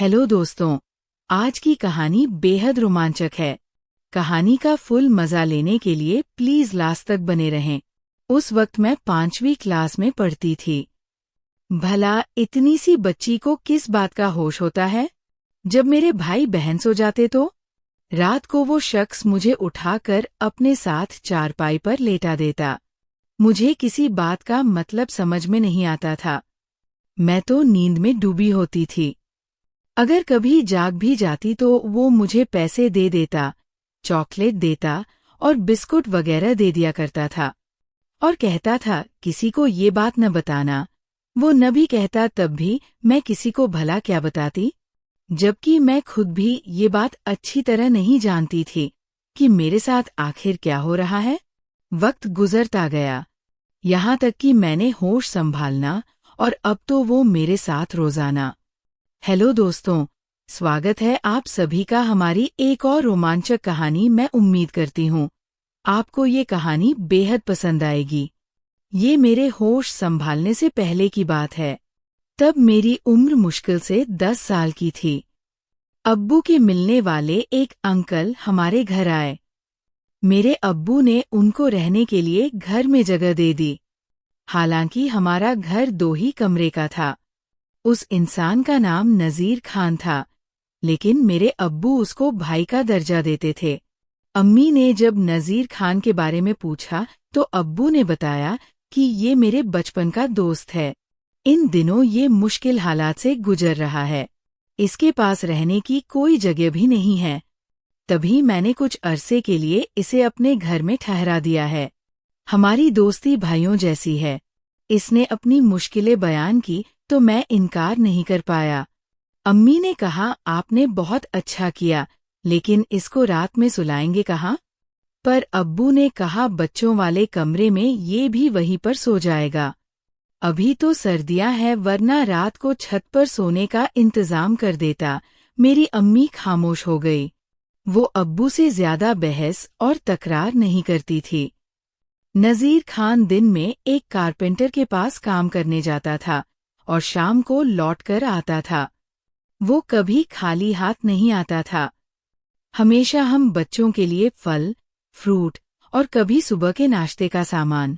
Hello दोस्तों, आज की कहानी बेहद रोमांचक है। कहानी का फुल मजा लेने के लिए प्लीज लास्ट तक बने रहें। उस वक्त मैं 5वीं क्लास में पढ़ती थी। भला इतनी सी बच्ची को किस बात का होश होता है? जब मेरे भाई बहन सो जाते तो रात को वो शख्स मुझे उठाकर अपने साथ चारपाई पर लेटा देता। मुझे किसी बात का मतलब समझ में नहीं आता था। मैं तो नींद में डूबी होती थी। अगर कभी जाग भी जाती तो वो मुझे पैसे दे देता, चॉकलेट देता और बिस्कुट वगैरह दे दिया करता था और कहता था किसी को ये बात न बताना। वो न भी कहता तब भी मैं किसी को भला क्या बताती, जबकि मैं खुद भी ये बात अच्छी तरह नहीं जानती थी कि मेरे साथ आखिर क्या हो रहा है। वक्त गुजरता गया, यहाँ तक कि मैंने होश संभालना और अब तो वो मेरे साथ रोजाना। हेलो दोस्तों, स्वागत है आप सभी का हमारी एक और रोमांचक कहानी। मैं उम्मीद करती हूँ आपको ये कहानी बेहद पसंद आएगी। ये मेरे होश संभालने से पहले की बात है। तब मेरी उम्र मुश्किल से 10 साल की थी। अब्बू के मिलने वाले एक अंकल हमारे घर आए। मेरे अब्बू ने उनको रहने के लिए घर में जगह दे दी। हालांकि हमारा घर 2 ही कमरे का था। उस इंसान का नाम नज़ीर खान था, लेकिन मेरे अब्बू उसको भाई का दर्जा देते थे। अम्मी ने जब नज़ीर खान के बारे में पूछा तो अब्बू ने बताया कि ये मेरे बचपन का दोस्त है। इन दिनों ये मुश्किल हालात से गुजर रहा है। इसके पास रहने की कोई जगह भी नहीं है। तभी मैंने कुछ अरसे के लिए इसे अपने घर में ठहरा दिया है। हमारी दोस्ती भाइयों जैसी है। इसने अपनी मुश्किलें बयान की तो मैं इनकार नहीं कर पाया। अम्मी ने कहा आपने बहुत अच्छा किया, लेकिन इसको रात में सुलाएंगे कहाँ? पर अब्बू ने कहा बच्चों वाले कमरे में ये भी वहीं पर सो जाएगा। अभी तो सर्दियां हैं, वरना रात को छत पर सोने का इंतजाम कर देता। मेरी अम्मी खामोश हो गई। वो अब्बू से ज्यादा बहस और तकरार नहीं करती थी। नज़ीर खान दिन में एक कारपेंटर के पास काम करने जाता था और शाम को लौटकर आता था। वो कभी खाली हाथ नहीं आता था। हमेशा हम बच्चों के लिए फल, फ्रूट और कभी सुबह के नाश्ते का सामान,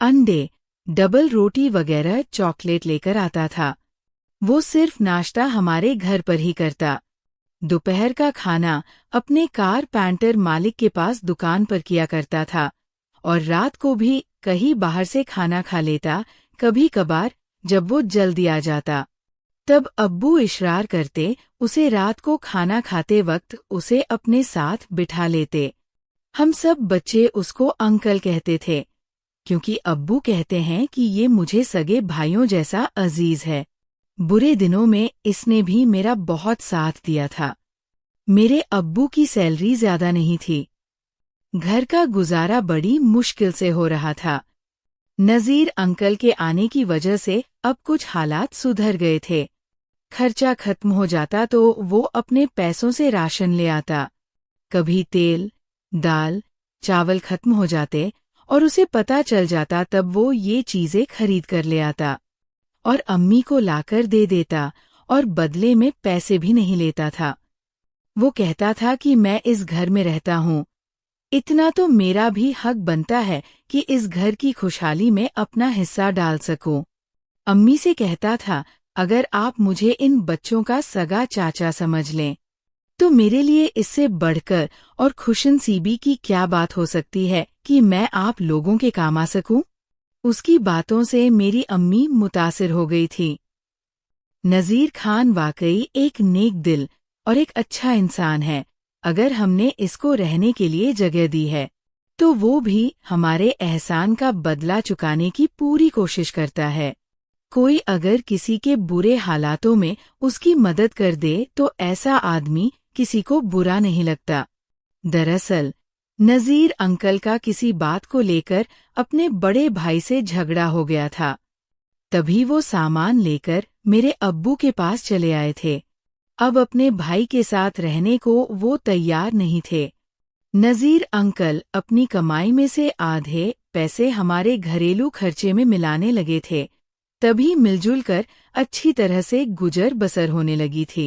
अंडे, डबल रोटी वगैरह चॉकलेट लेकर आता था। वो सिर्फ नाश्ता हमारे घर पर ही करता। दोपहर का खाना अपने कारपेंटर मालिक के पास दुकान पर किया करता था और रात को भी कहीं बाहर से खाना खा लेता, कभी कभार जब वो जल्दी आ जाता। तब अब्बू इशरार करते, उसे रात को खाना खाते वक्त उसे अपने साथ बिठा लेते। हम सब बच्चे उसको अंकल कहते थे, क्योंकि अब्बू कहते हैं कि ये मुझे सगे भाइयों जैसा अजीज है। बुरे दिनों में इसने भी मेरा बहुत साथ दिया था। मेरे अब्बू की सैलरी ज्यादा नहीं थी। घर का गुजारा बड़ी मुश्किल से हो रहा था। नज़ीर अंकल के आने की वजह से अब कुछ हालात सुधर गए थे। खर्चा खत्म हो जाता तो वो अपने पैसों से राशन ले आता। कभी तेल, दाल, चावल खत्म हो जाते और उसे पता चल जाता, तब वो ये चीजें खरीद कर ले आता और अम्मी को लाकर दे देता और बदले में पैसे भी नहीं लेता था। वो कहता था कि मैं इस घर में रहता हूँ, इतना तो मेरा भी हक बनता है कि इस घर की खुशहाली में अपना हिस्सा डाल सकूं। अम्मी से कहता था अगर आप मुझे इन बच्चों का सगा चाचा समझ लें तो मेरे लिए इससे बढ़कर और खुशनसीबी की क्या बात हो सकती है कि मैं आप लोगों के काम आ सकूं। उसकी बातों से मेरी अम्मी मुतासिर हो गई थी। नज़ीर खान वाकई एक नेक दिल और एक अच्छा इंसान है। अगर हमने इसको रहने के लिए जगह दी है तो वो भी हमारे एहसान का बदला चुकाने की पूरी कोशिश करता है। कोई अगर किसी के बुरे हालातों में उसकी मदद कर दे तो ऐसा आदमी किसी को बुरा नहीं लगता। दरअसल नज़ीर अंकल का किसी बात को लेकर अपने बड़े भाई से झगड़ा हो गया था। तभी वो सामान लेकर मेरे अब्बू के पास चले आए थे। अब अपने भाई के साथ रहने को वो तैयार नहीं थे। नज़ीर अंकल अपनी कमाई में से आधे पैसे हमारे घरेलू खर्चे में मिलाने लगे थे। तभी मिलजुल कर अच्छी तरह से गुजर बसर होने लगी थी।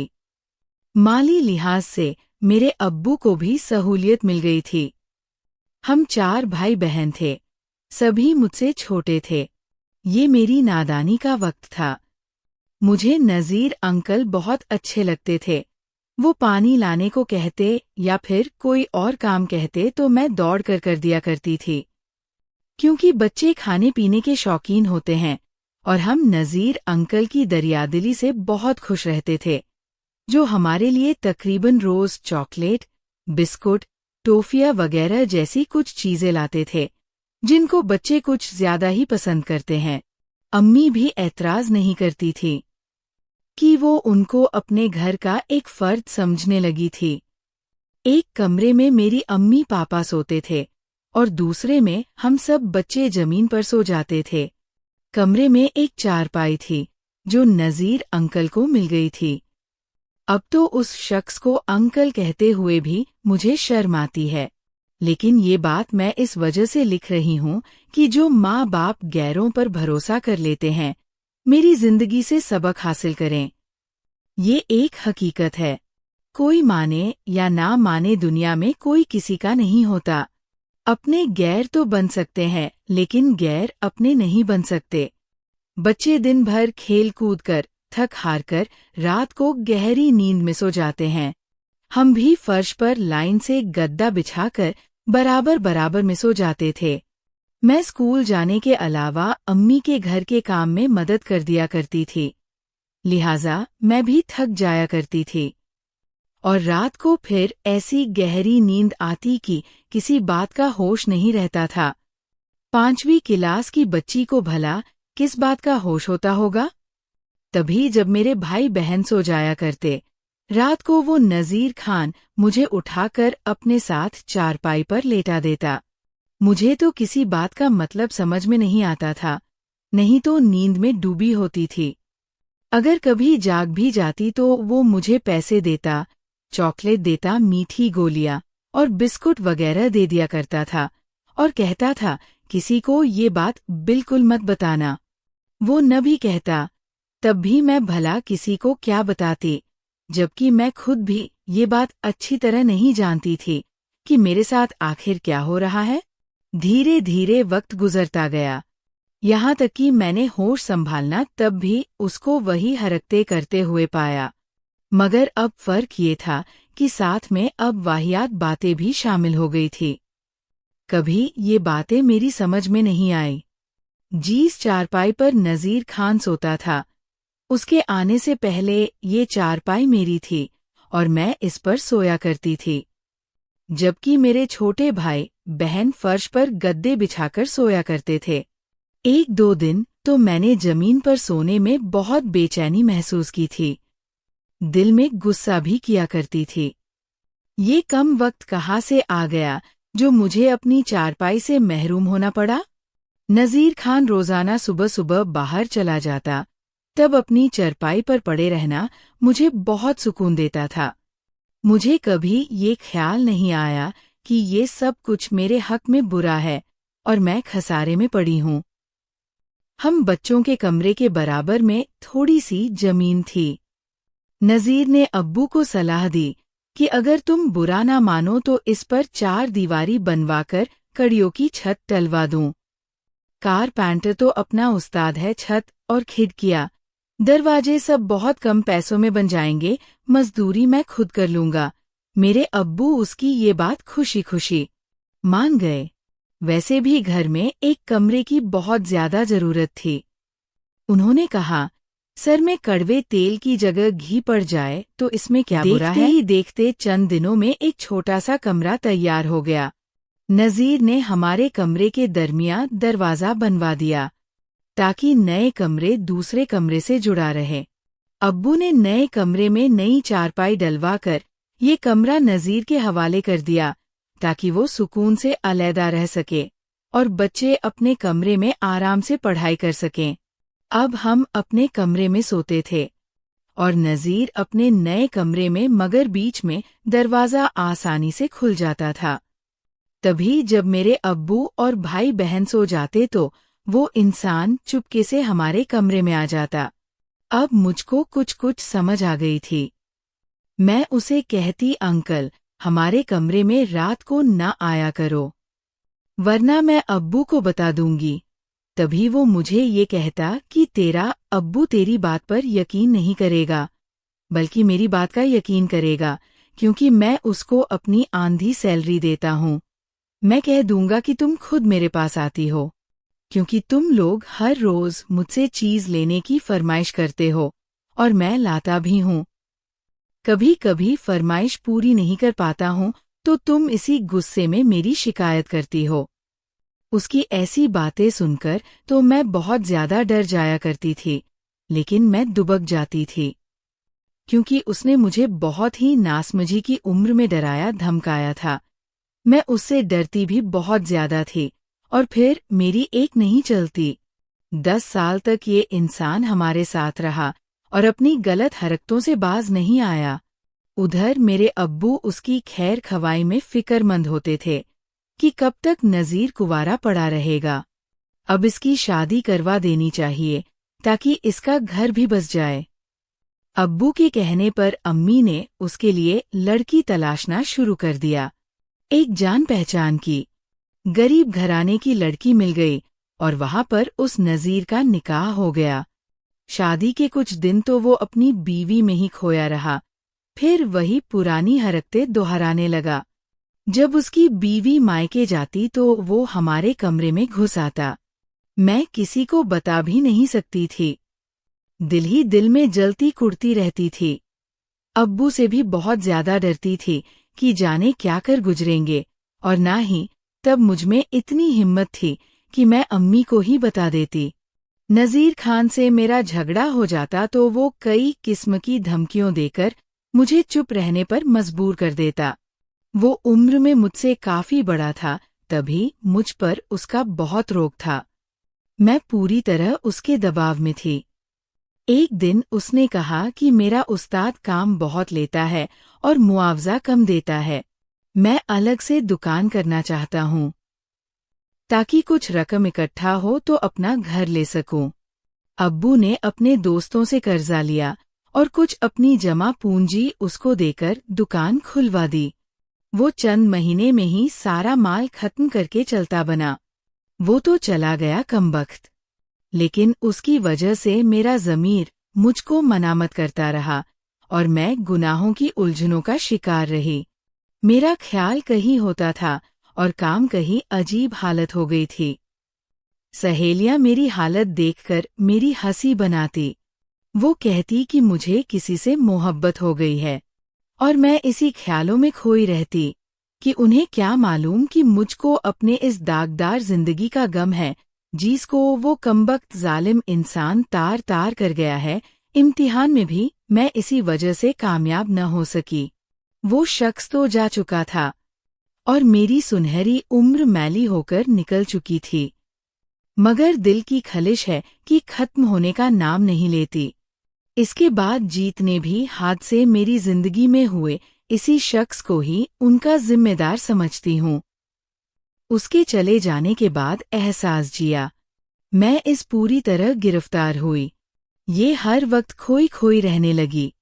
माली लिहाज से मेरे अब्बू को भी सहूलियत मिल गई थी। हम 4 भाई बहन थे, सभी मुझसे छोटे थे। ये मेरी नादानी का वक्त था। मुझे नज़ीर अंकल बहुत अच्छे लगते थे। वो पानी लाने को कहते या फिर कोई और काम कहते तो मैं दौड़ कर दिया करती थी। क्योंकि बच्चे खाने पीने के शौकीन होते हैं और हम नज़ीर अंकल की दरियादिली से बहुत खुश रहते थे, जो हमारे लिए तकरीबन रोज़ चॉकलेट, बिस्कुट, टॉफियाँ वगैरह जैसी कुछ चीज़ें लाते थे, जिनको बच्चे कुछ ज़्यादा ही पसंद करते हैं। अम्मी भी ऐतराज़ नहीं करती थी कि वो उनको अपने घर का एक फर्द समझने लगी थी। एक कमरे में मेरी अम्मी पापा सोते थे और दूसरे में हम सब बच्चे जमीन पर सो जाते थे। कमरे में एक चारपाई थी जो नज़ीर अंकल को मिल गई थी। अब तो उस शख्स को अंकल कहते हुए भी मुझे शर्म आती है, लेकिन ये बात मैं इस वजह से लिख रही हूँ कि जो माँ बाप गैरों पर भरोसा कर लेते हैं, मेरी जिंदगी से सबक हासिल करें। ये एक हकीकत है। कोई माने या ना माने, दुनिया में कोई किसी का नहीं होता। अपने गैर तो बन सकते हैं, लेकिन गैर अपने नहीं बन सकते। बच्चे दिन भर खेल कूद कर थक हार कर रात को गहरी नींद में सो जाते हैं। हम भी फर्श पर लाइन से गद्दा बिछाकर बराबर बराबर में सो जाते थे। मैं स्कूल जाने के अलावा अम्मी के घर के काम में मदद कर दिया करती थी, लिहाजा मैं भी थक जाया करती थी और रात को फिर ऐसी गहरी नींद आती कि किसी बात का होश नहीं रहता था। 5वीं क्लास की बच्ची को भला किस बात का होश होता होगा? तभी जब मेरे भाई बहन सो जाया करते, रात को वो नज़ीर खान मुझे उठाकर अपने साथ चारपाई पर लेटा देता। मुझे तो किसी बात का मतलब समझ में नहीं आता था, नहीं तो नींद में डूबी होती थी। अगर कभी जाग भी जाती तो वो मुझे पैसे देता, चॉकलेट देता, मीठी गोलियां और बिस्कुट वगैरह दे दिया करता था और कहता था किसी को ये बात बिल्कुल मत बताना। वो न भी कहता, तब भी मैं भला किसी को क्या बताती, जबकि मैं खुद भी ये बात अच्छी तरह नहीं जानती थी कि मेरे साथ आखिर क्या हो रहा है। धीरे धीरे वक्त गुजरता गया, यहाँ तक कि मैंने होश संभालना तब भी उसको वही हरकतें करते हुए पाया। मगर अब फर्क ये था कि साथ में अब वाहियात बातें भी शामिल हो गई थी। कभी ये बातें मेरी समझ में नहीं आई। जिस चारपाई पर नज़ीर खान सोता था, उसके आने से पहले ये चारपाई मेरी थी और मैं इस पर सोया करती थी, जबकि मेरे छोटे भाई बहन फर्श पर गद्दे बिछाकर सोया करते थे। 1-2 दिन तो मैंने जमीन पर सोने में बहुत बेचैनी महसूस की थी, दिल में गुस्सा भी किया करती थी। ये कम वक्त कहाँ से आ गया जो मुझे अपनी चारपाई से महरूम होना पड़ा? नज़ीर खान रोजाना सुबह सुबह बाहर चला जाता, तब अपनी चारपाई पर पड़े रहना मुझे बहुत सुकून देता था। मुझे कभी ये ख्याल नहीं आया कि ये सब कुछ मेरे हक में बुरा है और मैं खसारे में पड़ी हूँ। हम बच्चों के कमरे के बराबर में थोड़ी सी जमीन थी। नज़ीर ने अब्बू को सलाह दी कि अगर तुम बुरा ना मानो तो इस पर 4 दीवारी बनवाकर कड़ियों की छत डलवा दूं। कारपेंटर तो अपना उस्ताद है, छत और खिड़कियां, दरवाजे सब बहुत कम पैसों में बन जाएंगे, मजदूरी मैं खुद कर लूंगा। मेरे अब्बू उसकी ये बात खुशी खुशी मान गए। वैसे भी घर में एक कमरे की बहुत ज्यादा जरूरत थी। उन्होंने कहा, सर में कड़वे तेल की जगह घी पड़ जाए तो इसमें क्या बुरा है? देखते ही देखते चंद दिनों में एक छोटा सा कमरा तैयार हो गया। नज़ीर ने हमारे कमरे के दरमियान दरवाजा बनवा दिया ताकि नए कमरे दूसरे कमरे से जुड़ा रहे। अब्बू ने नए कमरे में नई चारपाई डलवाकर ये कमरा नज़ीर के हवाले कर दिया ताकि वो सुकून से अलहदा रह सके और बच्चे अपने कमरे में आराम से पढ़ाई कर सकें। अब हम अपने कमरे में सोते थे और नज़ीर अपने नए कमरे में, मगर बीच में दरवाज़ा आसानी से खुल जाता था। तभी जब मेरे अब्बू और भाई बहन सो जाते तो वो इंसान चुपके से हमारे कमरे में आ जाता। अब मुझको कुछ कुछ समझ आ गई थी। मैं उसे कहती, अंकल, हमारे कमरे में रात को न आया करो, वरना मैं अब्बू को बता दूंगी। तभी वो मुझे ये कहता कि तेरा अब्बू तेरी बात पर यकीन नहीं करेगा, बल्कि मेरी बात का यकीन करेगा, क्योंकि मैं उसको अपनी आधी सैलरी देता हूँ। मैं कह दूंगा कि तुम खुद मेरे पास आती हो, क्योंकि तुम लोग हर रोज मुझसे चीज लेने की फरमाइश करते हो, और मैं लाता भी हूँ। कभी कभी फरमाइश पूरी नहीं कर पाता हूँ तो तुम इसी गुस्से में मेरी शिकायत करती हो। उसकी ऐसी बातें सुनकर तो मैं बहुत ज्यादा डर जाया करती थी, लेकिन मैं दुबक जाती थी, क्योंकि उसने मुझे बहुत ही नासमझी की उम्र में डराया धमकाया था। मैं उससे डरती भी बहुत ज्यादा थी, और फिर मेरी एक नहीं चलती। 10 साल तक ये इंसान हमारे साथ रहा और अपनी गलत हरकतों से बाज नहीं आया। उधर मेरे अब्बू उसकी खैर खवाई में फिक्रमंद होते थे कि कब तक नज़ीर कुंवारा पड़ा रहेगा। अब इसकी शादी करवा देनी चाहिए ताकि इसका घर भी बस जाए। अब्बू के कहने पर अम्मी ने उसके लिए लड़की तलाशना शुरू कर दिया। एक जान पहचान की गरीब घराने की लड़की मिल गई और वहां पर उस नज़ीर का निकाह हो गया। शादी के कुछ दिन तो वो अपनी बीवी में ही खोया रहा, फिर वही पुरानी हरकतें दोहराने लगा। जब उसकी बीवी मायके जाती तो वो हमारे कमरे में घुस आता। मैं किसी को बता भी नहीं सकती थी, दिल ही दिल में जलती कुड़ती रहती थी। अब्बू से भी बहुत ज्यादा डरती थी कि जाने क्या कर गुजरेंगे, और ना ही तब मुझमें इतनी हिम्मत थी कि मैं अम्मी को ही बता देती। नज़ीर खान से मेरा झगड़ा हो जाता तो वो कई किस्म की धमकियों देकर मुझे चुप रहने पर मजबूर कर देता। वो उम्र में मुझसे काफी बड़ा था, तभी मुझ पर उसका बहुत रोक था। मैं पूरी तरह उसके दबाव में थी। एक दिन उसने कहा कि मेरा उस्ताद काम बहुत लेता है और मुआवजा कम देता है। मैं अलग से दुकान करना चाहता हूँ ताकि कुछ रकम इकट्ठा हो तो अपना घर ले सकूं। अब्बू ने अपने दोस्तों से कर्जा लिया और कुछ अपनी जमा पूंजी उसको देकर दुकान खुलवा दी। वो चंद महीने में ही सारा माल खत्म करके चलता बना। वो तो चला गया कमबख्त, लेकिन उसकी वजह से मेरा ज़मीर मुझको मनामत करता रहा और मैं गुनाहों की उलझनों का शिकार रही। मेरा ख्याल कहीं होता था और काम कहीं अजीब हालत हो गई थी। सहेलियां मेरी हालत देखकर मेरी हंसी बनाती। वो कहती कि मुझे किसी से मोहब्बत हो गई है, और मैं इसी ख्यालों में खोई रहती कि उन्हें क्या मालूम कि मुझको अपने इस दागदार जिंदगी का गम है, जिसको वो कमबख्त जालिम इंसान तार तार कर गया है। इम्तिहान में भी मैं इसी वजह से कामयाब न हो सकी। वो शख्स तो जा चुका था और मेरी सुनहरी उम्र मैली होकर निकल चुकी थी, मगर दिल की खलिश है कि खत्म होने का नाम नहीं लेती। इसके बाद जीत ने भी हादसे मेरी जिंदगी में हुए इसी शख्स को ही उनका जिम्मेदार समझती हूँ। उसके चले जाने के बाद एहसास जिया, मैं इस पूरी तरह गिरफ्तार हुई। ये हर वक्त खोई खोई रहने लगी।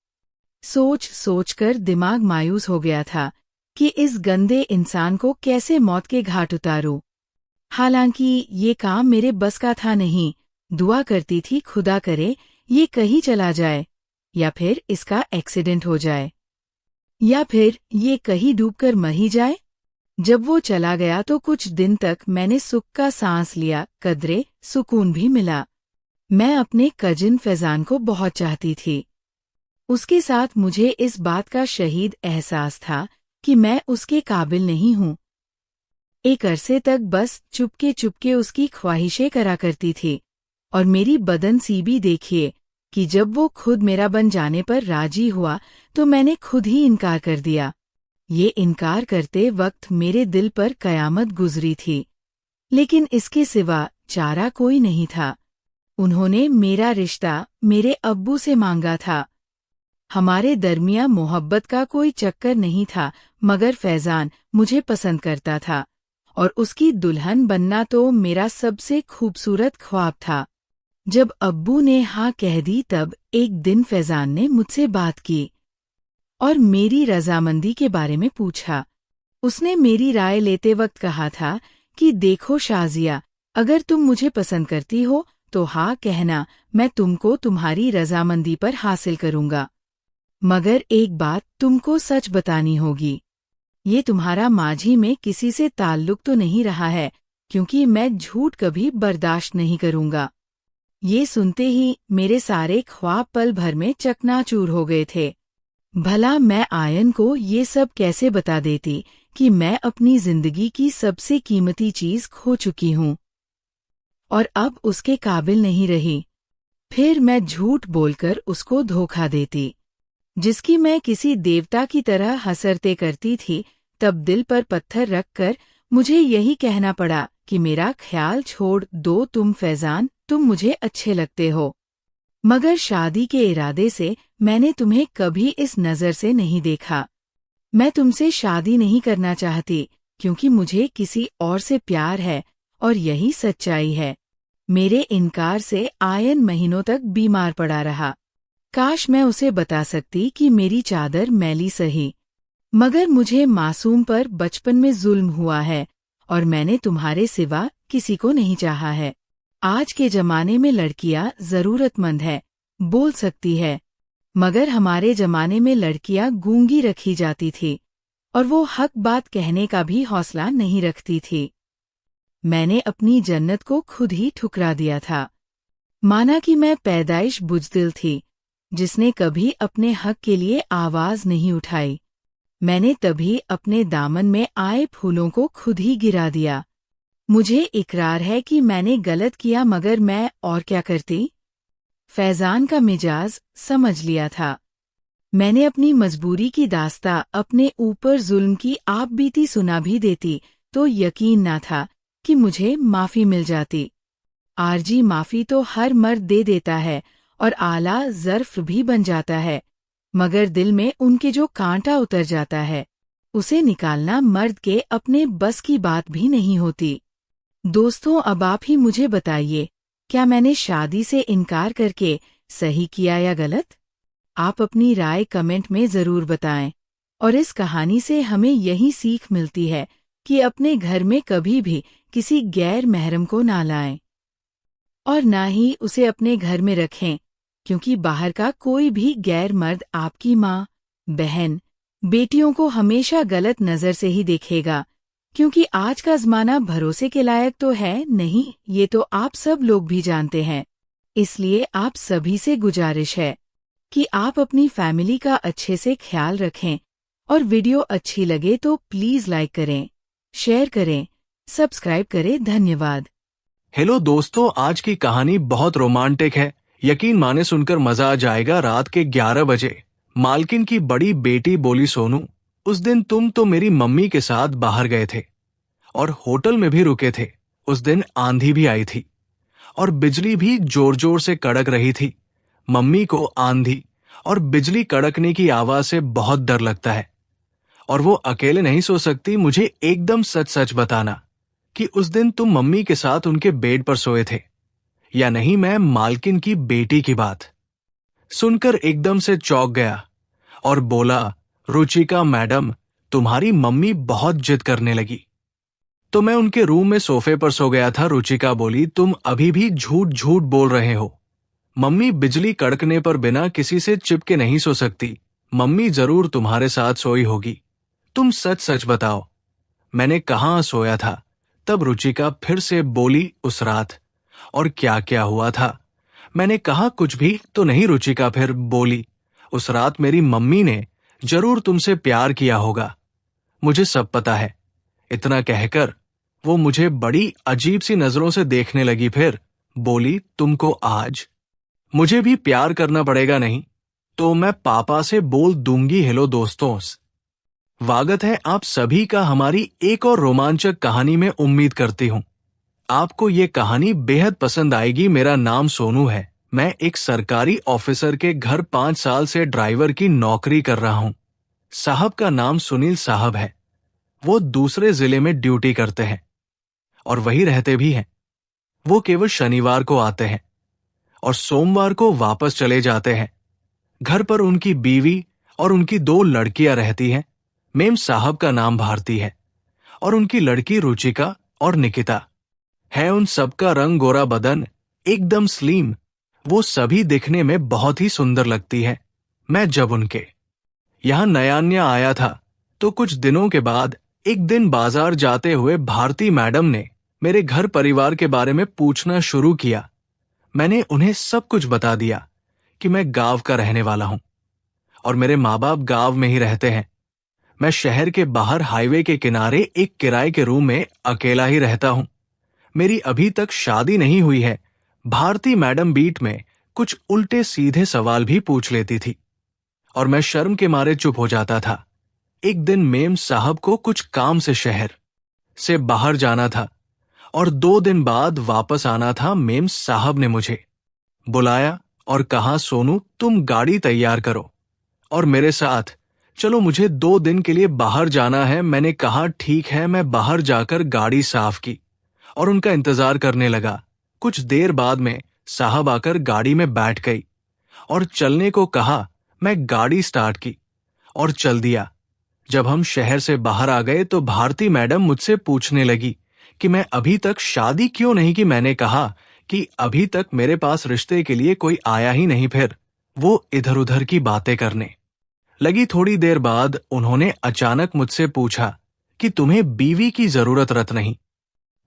सोच सोचकर दिमाग मायूस हो गया था कि इस गंदे इंसान को कैसे मौत के घाट उतारूं। हालांकि ये काम मेरे बस का था नहीं। दुआ करती थी खुदा करे ये कहीं चला जाए, या फिर इसका एक्सीडेंट हो जाए, या फिर ये कहीं डूबकर मर ही जाए। जब वो चला गया तो कुछ दिन तक मैंने सुख का सांस लिया, कदरे सुकून भी मिला। मैं अपने कजिन फैजान को बहुत चाहती थी। उसके साथ मुझे इस बात का शहीद एहसास था कि मैं उसके काबिल नहीं हूँ। एक अरसे तक बस चुपके चुपके उसकी ख्वाहिशें करा करती थी, और मेरी बदनसीबी देखिए कि जब वो खुद मेरा बन जाने पर राजी हुआ तो मैंने खुद ही इनकार कर दिया। ये इनकार करते वक्त मेरे दिल पर कयामत गुजरी थी, लेकिन इसके सिवा चारा कोई नहीं था। उन्होंने मेरा रिश्ता मेरे अब्बू से मांगा था। हमारे दरमियां मोहब्बत का कोई चक्कर नहीं था, मगर फैजान मुझे पसंद करता था और उसकी दुल्हन बनना तो मेरा सबसे खूबसूरत ख्वाब था। जब अब्बू ने हाँ कह दी तब एक दिन फैजान ने मुझसे बात की और मेरी रजामंदी के बारे में पूछा। उसने मेरी राय लेते वक्त कहा था कि देखो शाजिया, अगर तुम मुझे पसंद करती हो तो हाँ कहना, मैं तुमको तुम्हारी रजामंदी पर हासिल करूंगा। मगर एक बात तुमको सच बतानी होगी, ये तुम्हारा माझी में किसी से ताल्लुक तो नहीं रहा है, क्योंकि मैं झूठ कभी बर्दाश्त नहीं करूंगा। ये सुनते ही मेरे सारे ख्वाब पल भर में चकनाचूर हो गए थे। भला मैं आयन को ये सब कैसे बता देती कि मैं अपनी जिंदगी की सबसे कीमती चीज खो चुकी हूं और अब उसके काबिल नहीं रही। फिर मैं झूठ बोलकर उसको धोखा देती, जिसकी मैं किसी देवता की तरह हसरते करती थी। तब दिल पर पत्थर रखकर मुझे यही कहना पड़ा कि मेरा ख्याल छोड़ दो तुम फैजान, तुम मुझे अच्छे लगते हो, मगर शादी के इरादे से मैंने तुम्हें कभी इस नज़र से नहीं देखा। मैं तुमसे शादी नहीं करना चाहती, क्योंकि मुझे किसी और से प्यार है और यही सच्चाई है। मेरे इनकार से आयन महीनों तक बीमार पड़ा रहा। काश मैं उसे बता सकती कि मेरी चादर मैली सही, मगर मुझे मासूम पर बचपन में जुल्म हुआ है और मैंने तुम्हारे सिवा किसी को नहीं चाहा है। आज के जमाने में लड़कियां जरूरतमंद है, बोल सकती है, मगर हमारे जमाने में लड़कियां गूंगी रखी जाती थी और वो हक बात कहने का भी हौसला नहीं रखती थी। मैंने अपनी जन्नत को खुद ही ठुकरा दिया था। माना कि मैं पैदाइश बुज़दिल थी, जिसने कभी अपने हक के लिए आवाज नहीं उठाई। मैंने तभी अपने दामन में आए फूलों को खुद ही गिरा दिया। मुझे इकरार है कि मैंने गलत किया, मगर मैं और क्या करती। फैजान का मिजाज समझ लिया था। मैंने अपनी मजबूरी की दास्ता अपने ऊपर जुल्म की आप बीती सुना भी देती तो यकीन न था कि मुझे माफी मिल जाती। आरजी माफी तो हर मर्द दे देता है और आला ज़र्फ भी बन जाता है, मगर दिल में उनके जो कांटा उतर जाता है, उसे निकालना मर्द के अपने बस की बात भी नहीं होती। दोस्तों, अब आप ही मुझे बताइए, क्या मैंने शादी से इनकार करके सही किया या गलत? आप अपनी राय कमेंट में ज़रूर बताएं। और इस कहानी से हमें यही सीख मिलती है कि अपने घर में कभी भी किसी गैर महरम को ना लाएं और ना ही उसे अपने घर में रखें, क्योंकि बाहर का कोई भी गैर मर्द आपकी माँ, बहन, बेटियों को हमेशा गलत नज़र से ही देखेगा। क्योंकि आज का ज़माना भरोसे के लायक तो है नहीं, ये तो आप सब लोग भी जानते हैं। इसलिए आप सभी से गुजारिश है कि आप अपनी फैमिली का अच्छे से ख्याल रखें और वीडियो अच्छी लगे तो प्लीज़ लाइक करें, शेयर करें, सब्सक्राइब करें। धन्यवाद। हेलो दोस्तों, आज की कहानी बहुत रोमांटिक है। यकीन माने सुनकर मजा आ जाएगा। रात के 11 बजे मालकिन की बड़ी बेटी बोली, सोनू, उस दिन तुम तो मेरी मम्मी के साथ बाहर गए थे और होटल में भी रुके थे। उस दिन आंधी भी आई थी और बिजली भी जोर जोर से कड़क रही थी। मम्मी को आंधी और बिजली कड़कने की आवाज से बहुत डर लगता है और वो अकेले नहीं सो सकती। मुझे एकदम सच सच बताना कि उस दिन तुम मम्मी के साथ उनके बेड पर सोए थे या नहीं। मैं मालकिन की बेटी की बात सुनकर एकदम से चौंक गया और बोला, रुचिका मैडम, तुम्हारी मम्मी बहुत जिद करने लगी तो मैं उनके रूम में सोफे पर सो गया था। रुचिका बोली, तुम अभी भी झूठ झूठ बोल रहे हो। मम्मी बिजली कड़कने पर बिना किसी से चिपके नहीं सो सकती। मम्मी जरूर तुम्हारे साथ सोई होगी। तुम सच सच बताओ, मैंने कहाँ सोया था? तब रुचिका फिर से बोली, उस रात और क्या क्या हुआ था? मैंने कहा कुछ भी तो नहीं। रुचिका फिर बोली, उस रात मेरी मम्मी ने जरूर तुमसे प्यार किया होगा, मुझे सब पता है। इतना कहकर वो मुझे बड़ी अजीब सी नजरों से देखने लगी। फिर बोली, तुमको आज मुझे भी प्यार करना पड़ेगा, नहीं तो मैं पापा से बोल दूंगी। हेलो दोस्तों, स्वागत है आप सभी का हमारी एक और रोमांचक कहानी में। उम्मीद करती हूं आपको ये कहानी बेहद पसंद आएगी। मेरा नाम सोनू है। मैं एक सरकारी ऑफिसर के घर 5 साल से ड्राइवर की नौकरी कर रहा हूं। साहब का नाम सुनील साहब है। वो दूसरे जिले में ड्यूटी करते हैं और वहीं रहते भी हैं। वो केवल शनिवार को आते हैं और सोमवार को वापस चले जाते हैं। घर पर उनकी बीवी और उनकी 2 लड़कियां रहती हैं। मेम साहब का नाम भारती है और उनकी लड़की रुचिका और निकिता है। उन सबका रंग गोरा बदन, एकदम स्लिम। वो सभी दिखने में बहुत ही सुंदर लगती है। मैं जब उनके यहाँ नया नया आया था तो कुछ दिनों के बाद एक दिन बाजार जाते हुए भारती मैडम ने मेरे घर परिवार के बारे में पूछना शुरू किया। मैंने उन्हें सब कुछ बता दिया कि मैं गांव का रहने वाला हूं और मेरे माँ बाप गांव में ही रहते हैं। मैं शहर के बाहर हाईवे के किनारे एक किराए के रूम में अकेला ही रहता हूं। मेरी अभी तक शादी नहीं हुई है। भारती मैडम बीच में कुछ उल्टे सीधे सवाल भी पूछ लेती थी और मैं शर्म के मारे चुप हो जाता था। एक दिन मेम साहब को कुछ काम से शहर से बाहर जाना था और 2 दिन बाद वापस आना था। मेम साहब ने मुझे बुलाया और कहा, सोनू तुम गाड़ी तैयार करो और मेरे साथ चलो, मुझे 2 दिन के लिए बाहर जाना है। मैंने कहा ठीक है। मैं बाहर जाकर गाड़ी साफ की और उनका इंतजार करने लगा। कुछ देर बाद में साहब आकर गाड़ी में बैठ गई और चलने को कहा। मैं गाड़ी स्टार्ट की और चल दिया। जब हम शहर से बाहर आ गए तो भारती मैडम मुझसे पूछने लगी कि मैं अभी तक शादी क्यों नहीं की। मैंने कहा कि अभी तक मेरे पास रिश्ते के लिए कोई आया ही नहीं। फिर वो इधर उधर की बातें करने लगी। थोड़ी देर बाद उन्होंने अचानक मुझसे पूछा कि तुम्हें बीवी की जरूरत रत नहीं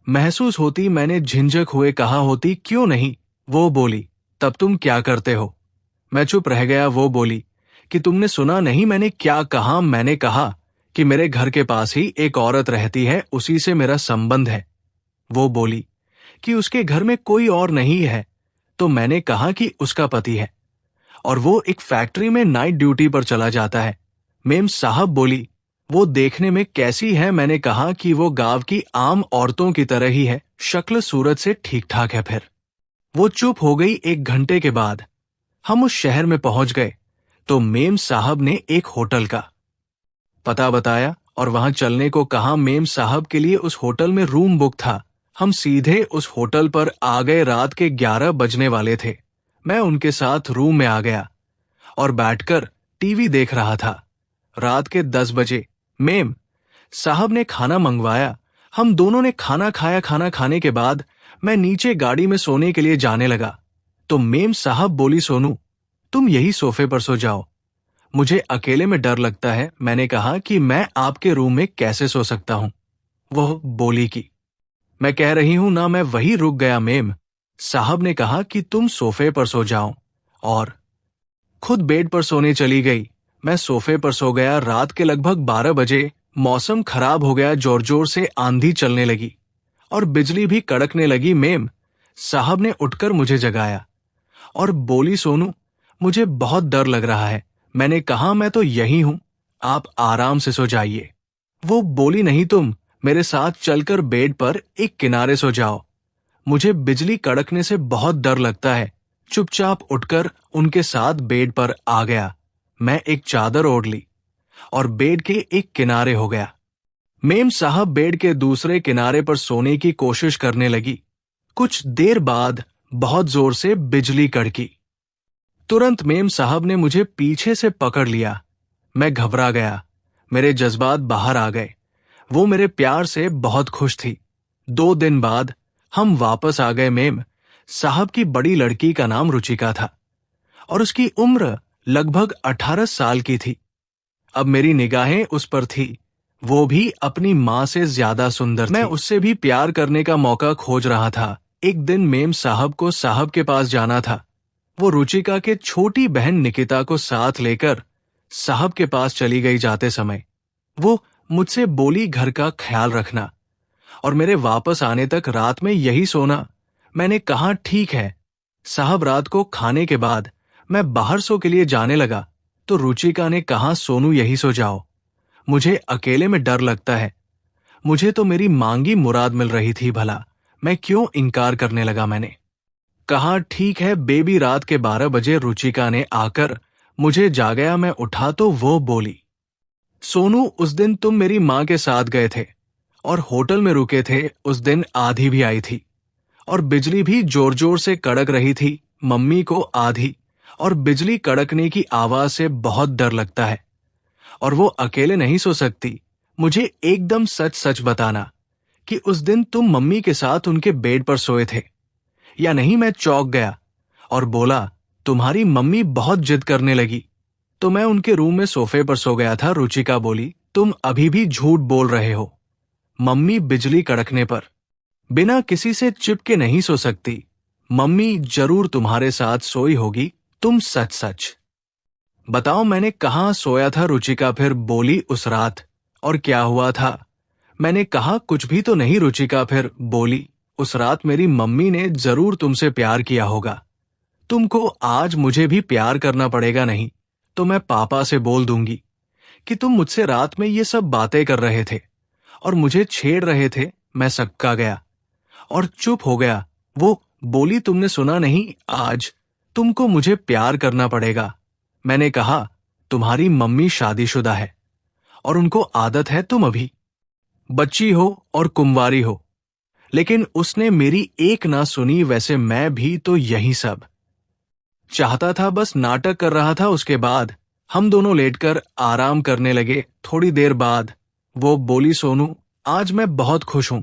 महसूस होती। मैंने झिंझक हुए कहा, होती क्यों नहीं। वो बोली, तब तुम क्या करते हो। मैं चुप रह गया। वो बोली कि तुमने सुना नहीं मैंने क्या कहा। मैंने कहा कि मेरे घर के पास ही एक औरत रहती है, उसी से मेरा संबंध है। वो बोली कि उसके घर में कोई और नहीं है। तो मैंने कहा कि उसका पति है और वो एक फैक्ट्री में नाइट ड्यूटी पर चला जाता है। मेम साहब बोली, वो देखने में कैसी है। मैंने कहा कि वो गांव की आम औरतों की तरह ही है, शक्ल सूरत से ठीक ठाक है। फिर वो चुप हो गई। 1 घंटे के बाद हम उस शहर में पहुंच गए तो मेम साहब ने एक होटल का पता बताया और वहां चलने को कहा। मेम साहब के लिए उस होटल में रूम बुक था। हम सीधे उस होटल पर आ गए। रात के 11 बजने वाले थे। मैं उनके साथ रूम में आ गया और बैठकर टीवी देख रहा था। रात के 10 बजे मेम साहब ने खाना मंगवाया। हम दोनों ने खाना खाया। खाना खाने के बाद मैं नीचे गाड़ी में सोने के लिए जाने लगा तो मेम साहब बोली, सोनू तुम यही सोफे पर सो जाओ, मुझे अकेले में डर लगता है। मैंने कहा कि मैं आपके रूम में कैसे सो सकता हूं। वह बोली कि मैं कह रही हूं ना। मैं वही रुक गया। मेम साहब ने कहा कि तुम सोफे पर सो जाओ और खुद बेड पर सोने चली गई। मैं सोफे पर सो गया। रात के लगभग 12 बजे मौसम खराब हो गया। जोर जोर से आंधी चलने लगी और बिजली भी कड़कने लगी। मेम साहब ने उठकर मुझे जगाया और बोली, सोनू मुझे बहुत डर लग रहा है। मैंने कहा मैं तो यही हूं, आप आराम से सो जाइए। वो बोली, नहीं तुम मेरे साथ चलकर बेड पर एक किनारे सो जाओ, मुझे बिजली कड़कने से बहुत डर लगता है। चुपचाप उठकर उनके साथ बेड पर आ गया। मैं एक चादर ओढ़ ली और बेड के एक किनारे हो गया। मेम साहब बेड के दूसरे किनारे पर सोने की कोशिश करने लगी। कुछ देर बाद बहुत जोर से बिजली कड़की। तुरंत मेम साहब ने मुझे पीछे से पकड़ लिया। मैं घबरा गया। मेरे जज्बात बाहर आ गए। वो मेरे प्यार से बहुत खुश थी। 2 दिन बाद हम वापस आ गए। मेम साहब की बड़ी लड़की का नाम रुचिका था और उसकी उम्र लगभग 18 साल की थी। अब मेरी निगाहें उस पर थी। वो भी अपनी माँ से ज्यादा सुंदर थी। मैं उससे भी प्यार करने का मौका खोज रहा था। एक दिन मेम साहब को साहब के पास जाना था। वो रुचिका के छोटी बहन निकिता को साथ लेकर साहब के पास चली गई। जाते समय वो मुझसे बोली, घर का ख्याल रखना और मेरे वापस आने तक रात में यही सोना। मैंने कहा ठीक है। साहब रात को खाने के बाद मैं बाहर सो के लिए जाने लगा तो रुचिका ने कहा, सोनू यही सो जाओ, मुझे अकेले में डर लगता है। मुझे तो मेरी मांगी मुराद मिल रही थी, भला मैं क्यों इनकार करने लगा। मैंने कहा ठीक है। बेबी रात के 12 बजे रुचिका ने आकर मुझे जागाया। मैं उठा तो वो बोली, सोनू उस दिन तुम मेरी माँ के साथ गए थे और होटल में रुके थे। उस दिन आधी भी आई थी और बिजली भी जोर जोर से कड़क रही थी। मम्मी को आधी और बिजली कड़कने की आवाज से बहुत डर लगता है, और वो अकेले नहीं सो सकती। मुझे एकदम सच सच बताना कि उस दिन तुम मम्मी के साथ उनके बेड पर सोए थे या नहीं। मैं चौंक गया और बोला, तुम्हारी मम्मी बहुत जिद करने लगी तो मैं उनके रूम में सोफे पर सो गया था। रुचिका बोली, तुम अभी भी झूठ बोल रहे हो। मम्मी बिजली कड़कने पर बिना किसी से चिपके नहीं सो सकती। मम्मी जरूर तुम्हारे साथ सोई होगी, तुम सच सच बताओ मैंने कहाँ सोया था। रुचिका फिर बोली, उस रात। और क्या हुआ था? मैंने कहा, कुछ भी तो नहीं। रुचिका फिर बोली, उस रात मेरी मम्मी ने जरूर तुमसे प्यार किया होगा। तुमको आज मुझे भी प्यार करना पड़ेगा, नहीं तो मैं पापा से बोल दूंगी कि तुम मुझसे रात में ये सब बातें कर रहे थे और मुझे छेड़ रहे थे। मैं सक्का गया और चुप हो गया। वो बोली, तुमने सुना नहीं, आज तुमको मुझे प्यार करना पड़ेगा। मैंने कहा, तुम्हारी मम्मी शादीशुदा है और उनको आदत है तुम अभी बच्ची हो और कुंवारी हो। लेकिन उसने मेरी एक ना सुनी। वैसे मैं भी तो यही सब चाहता था, बस नाटक कर रहा था। उसके बाद हम दोनों लेटकर आराम करने लगे। थोड़ी देर बाद वो बोली, सोनू, आज मैं बहुत खुश हूं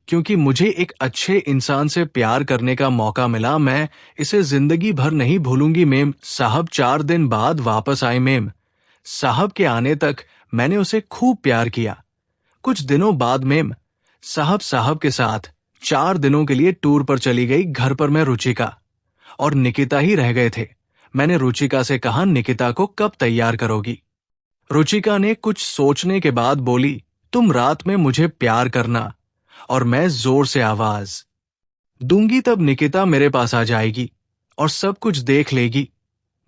क्योंकि मुझे एक अच्छे इंसान से प्यार करने का मौका मिला। मैं इसे जिंदगी भर नहीं भूलूंगी। मेम साहब 4 दिन बाद वापस आए। मेम साहब के आने तक मैंने उसे खूब प्यार किया। कुछ दिनों बाद मेम साहब के साथ 4 दिनों के लिए टूर पर चली गई। घर पर मैं, रुचिका और निकिता ही रह गए थे। मैंने रुचिका से कहा, निकिता को कब तैयार करोगी? रुचिका ने कुछ सोचने के बाद बोली, तुम रात में मुझे प्यार करना और मैं जोर से आवाज दूंगी तब निकिता मेरे पास आ जाएगी और सब कुछ देख लेगी।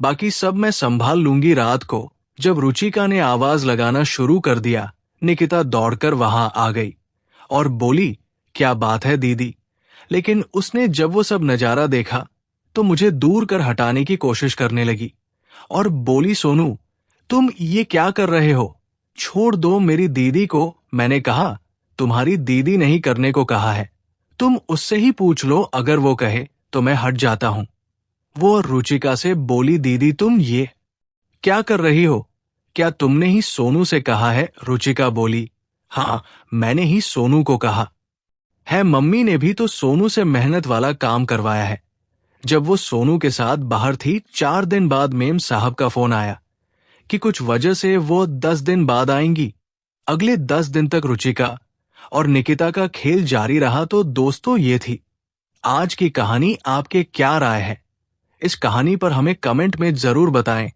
बाकी सब मैं संभाल लूंगी। रात को जब रुचिका ने आवाज लगाना शुरू कर दिया, निकिता दौड़कर वहां आ गई और बोली, क्या बात है दीदी? लेकिन उसने जब वो सब नजारा देखा तो मुझे दूर कर हटाने की कोशिश करने लगी और बोली, सोनू, तुम ये क्या कर रहे हो? छोड़ दो मेरी दीदी को। मैंने कहा, तुम्हारी दीदी नहीं करने को कहा है, तुम उससे ही पूछ लो, अगर वो कहे तो मैं हट जाता हूं। वो रुचिका से बोली, दीदी तुम ये क्या कर रही हो? क्या तुमने ही सोनू से कहा है? रुचिका बोली, हाँ, मैंने ही सोनू को कहा है। मम्मी ने भी तो सोनू से मेहनत वाला काम करवाया है। जब वो सोनू के साथ बाहर थी, 4 दिन बाद मेम साहब का फोन आया कि कुछ वजह से वो 10 दिन बाद आएंगी। अगले 10 दिन तक रुचिका और निकिता का खेल जारी रहा। तो दोस्तों, ये थी आज की कहानी। आपके क्या राय है इस कहानी पर? हमें कमेंट में जरूर बताएं।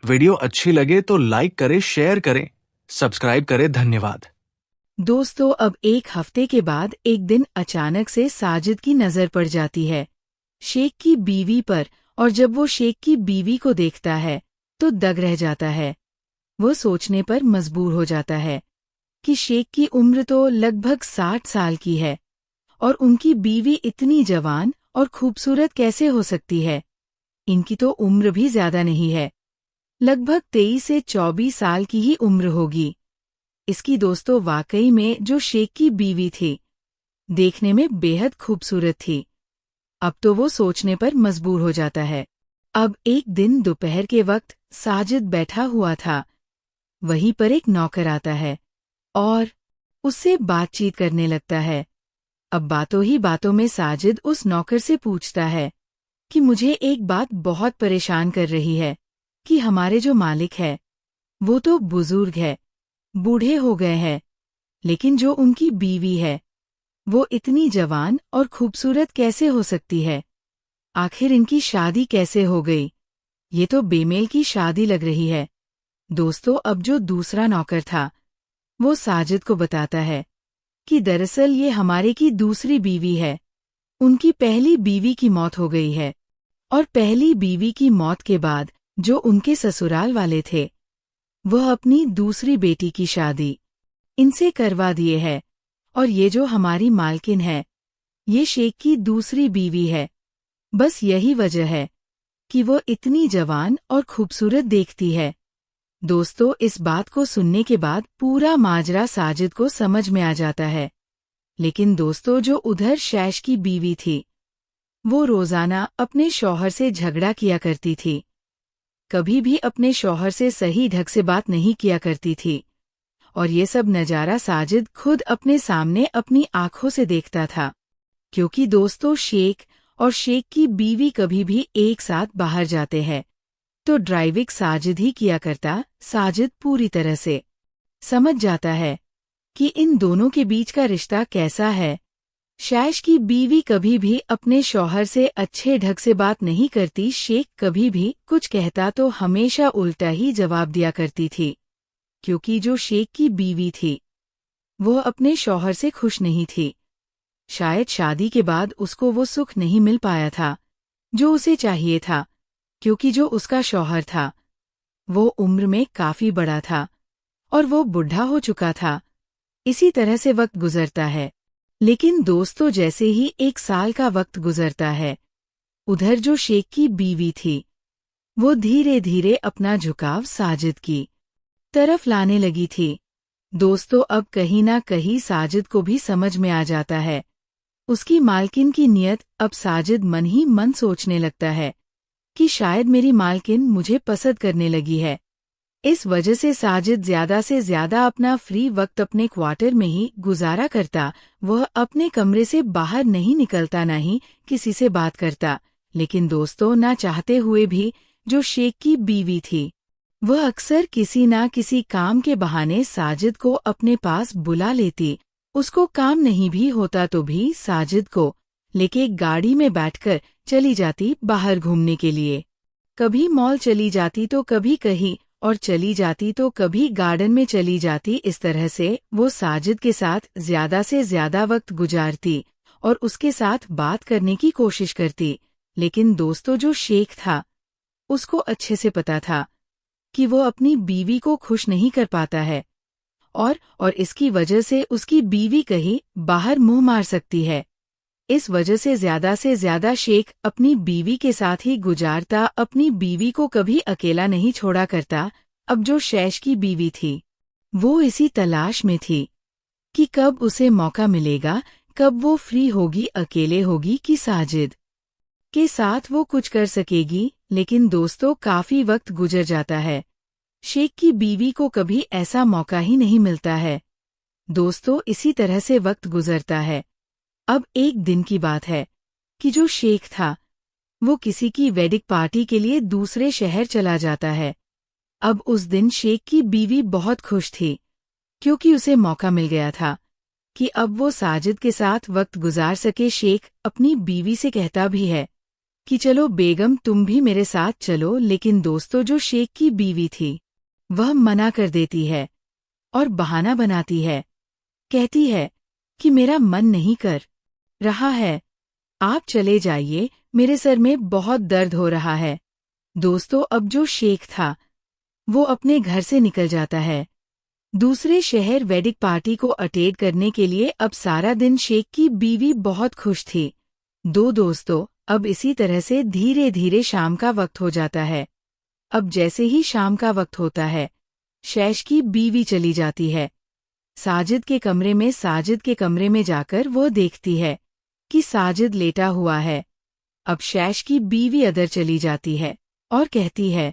वीडियो अच्छी लगे तो लाइक करें, शेयर करें, सब्सक्राइब करें। धन्यवाद। दोस्तों, अब एक हफ्ते के बाद एक दिन अचानक से साजिद की नजर पड़ जाती है शेख की बीवी पर, और जब वो शेख की बीवी को देखता है तो दंग रह जाता है। वो सोचने पर मजबूर हो जाता है कि शेख की उम्र तो लगभग 60 साल की है और उनकी बीवी इतनी जवान और खूबसूरत कैसे हो सकती है? इनकी तो उम्र भी ज्यादा नहीं है, लगभग 23 से 24 साल की ही उम्र होगी इसकी। दोस्तों, वाकई में जो शेख की बीवी थी, देखने में बेहद खूबसूरत थी। अब तो वो सोचने पर मजबूर हो जाता है। अब एक दिन दोपहर के वक्त साजिद बैठा हुआ था। वहीं पर एक नौकर आता है और उससे बातचीत करने लगता है। अब बातों ही बातों में साजिद उस नौकर से पूछता है कि मुझे एक बात बहुत परेशान कर रही है कि हमारे जो मालिक है वो तो बुजुर्ग है, बूढ़े हो गए हैं, लेकिन जो उनकी बीवी है वो इतनी जवान और खूबसूरत कैसे हो सकती है? आखिर इनकी शादी कैसे हो गई? ये तो बेमेल की शादी लग रही है। दोस्तों, अब जो दूसरा नौकर था वो साजिद को बताता है कि दरअसल ये हमारे की दूसरी बीवी है। उनकी पहली बीवी की मौत हो गई है और पहली बीवी की मौत के बाद जो उनके ससुराल वाले थे वह अपनी दूसरी बेटी की शादी इनसे करवा दिए है। और ये जो हमारी मालकिन है ये शेख की दूसरी बीवी है। बस यही वजह है कि वो इतनी जवान और खूबसूरत देखती है। दोस्तों, इस बात को सुनने के बाद पूरा माजरा साजिद को समझ में आ जाता है। लेकिन दोस्तों, जो उधर शैश की बीवी थी वो रोजाना अपने शौहर से झगड़ा किया करती थी कभी भी अपने शौहर से सही ढंग से बात नहीं किया करती थी। और ये सब नज़ारा साजिद खुद अपने सामने अपनी आंखों से देखता था। क्योंकि दोस्तों, शेख और शेख की बीवी कभी भी एक साथ बाहर जाते हैं तो ड्राइविंग साजिद ही किया करता। साजिद पूरी तरह से समझ जाता है कि इन दोनों के बीच का रिश्ता कैसा है। शैश की बीवी कभी भी अपने शौहर से अच्छे ढंग से बात नहीं करती। शेख कभी भी कुछ कहता तो हमेशा उल्टा ही जवाब दिया करती थी। क्योंकि जो शेख की बीवी थी वो अपने शौहर से खुश नहीं थी। शायद शादी के बाद उसको वो सुख नहीं मिल पाया था जो उसे चाहिए था। क्योंकि जो उसका शौहर था वो उम्र में काफी बड़ा था और वो बुढ़ा हो चुका था। इसी तरह से वक्त गुजरता है। लेकिन दोस्तों, जैसे ही 1 साल का वक्त गुजरता है, उधर जो शेख की बीवी थी वो धीरे धीरे अपना झुकाव साजिद की तरफ लाने लगी थी। दोस्तों, अब कहीं ना कहीं साजिद को भी समझ में आ जाता है उसकी मालकिन की नीयत। अब साजिद मन ही मन सोचने लगता है कि शायद मेरी मालकिन मुझे पसंद करने लगी है। इस वजह से साजिद ज्यादा से ज्यादा अपना फ्री वक्त अपने क्वार्टर में ही गुजारा करता। वह अपने कमरे से बाहर नहीं निकलता, ना ही किसी से बात करता। लेकिन दोस्तों, ना चाहते हुए भी जो शेख की बीवी थी वह अक्सर किसी ना किसी काम के बहाने साजिद को अपने पास बुला लेती। उसको काम नहीं भी होता तो भी साजिद को लेके गाड़ी में बैठकर चली जाती बाहर घूमने के लिए। कभी मॉल चली जाती तो कभी कहीं और चली जाती तो कभी गार्डन में चली जाती। इस तरह से वो साजिद के साथ ज्यादा से ज्यादा वक्त गुजारती और उसके साथ बात करने की कोशिश करती। लेकिन दोस्तों, जो शेख था उसको अच्छे से पता था कि वो अपनी बीवी को खुश नहीं कर पाता है और इसकी वजह से उसकी बीवी कहीं बाहर मुंह मार सकती है। इस वजह से ज्यादा शेख अपनी बीवी के साथ ही गुजारता। अपनी बीवी को कभी अकेला नहीं छोड़ा करता। अब जो शैश की बीवी थी वो इसी तलाश में थी कि कब उसे मौका मिलेगा, कब वो फ्री होगी, अकेले होगी कि साजिद के साथ वो कुछ कर सकेगी। लेकिन दोस्तों, काफी वक्त गुजर जाता है। शेख की बीवी को कभी ऐसा मौका ही नहीं मिलता है। दोस्तों, इसी तरह से वक्त गुजरता है। अब एक दिन की बात है कि जो शेख था वो किसी की वेडिंग पार्टी के लिए दूसरे शहर चला जाता है। अब उस दिन शेख की बीवी बहुत खुश थी क्योंकि उसे मौका मिल गया था कि अब वो साजिद के साथ वक्त गुजार सके। शेख अपनी बीवी से कहता भी है कि चलो बेगम, तुम भी मेरे साथ चलो। लेकिन दोस्तों, जो शेख की बीवी थी वह मना कर देती है और बहाना बनाती है। कहती है कि मेरा मन नहीं कर रहा है, आप चले जाइए, मेरे सर में बहुत दर्द हो रहा है। दोस्तों, अब जो शेख था वो अपने घर से निकल जाता है दूसरे शहर वेडिंग पार्टी को अटेंड करने के लिए। अब सारा दिन शेख की बीवी बहुत खुश थी। दोस्तों, अब इसी तरह से धीरे धीरे शाम का वक्त हो जाता है। अब जैसे ही शाम का वक्त होता है, शैश की बीवी चली जाती है साजिद के कमरे में। साजिद के कमरे में जाकर वो देखती है कि साजिद लेटा हुआ है। अब शैश की बीवी अदर चली जाती है और कहती है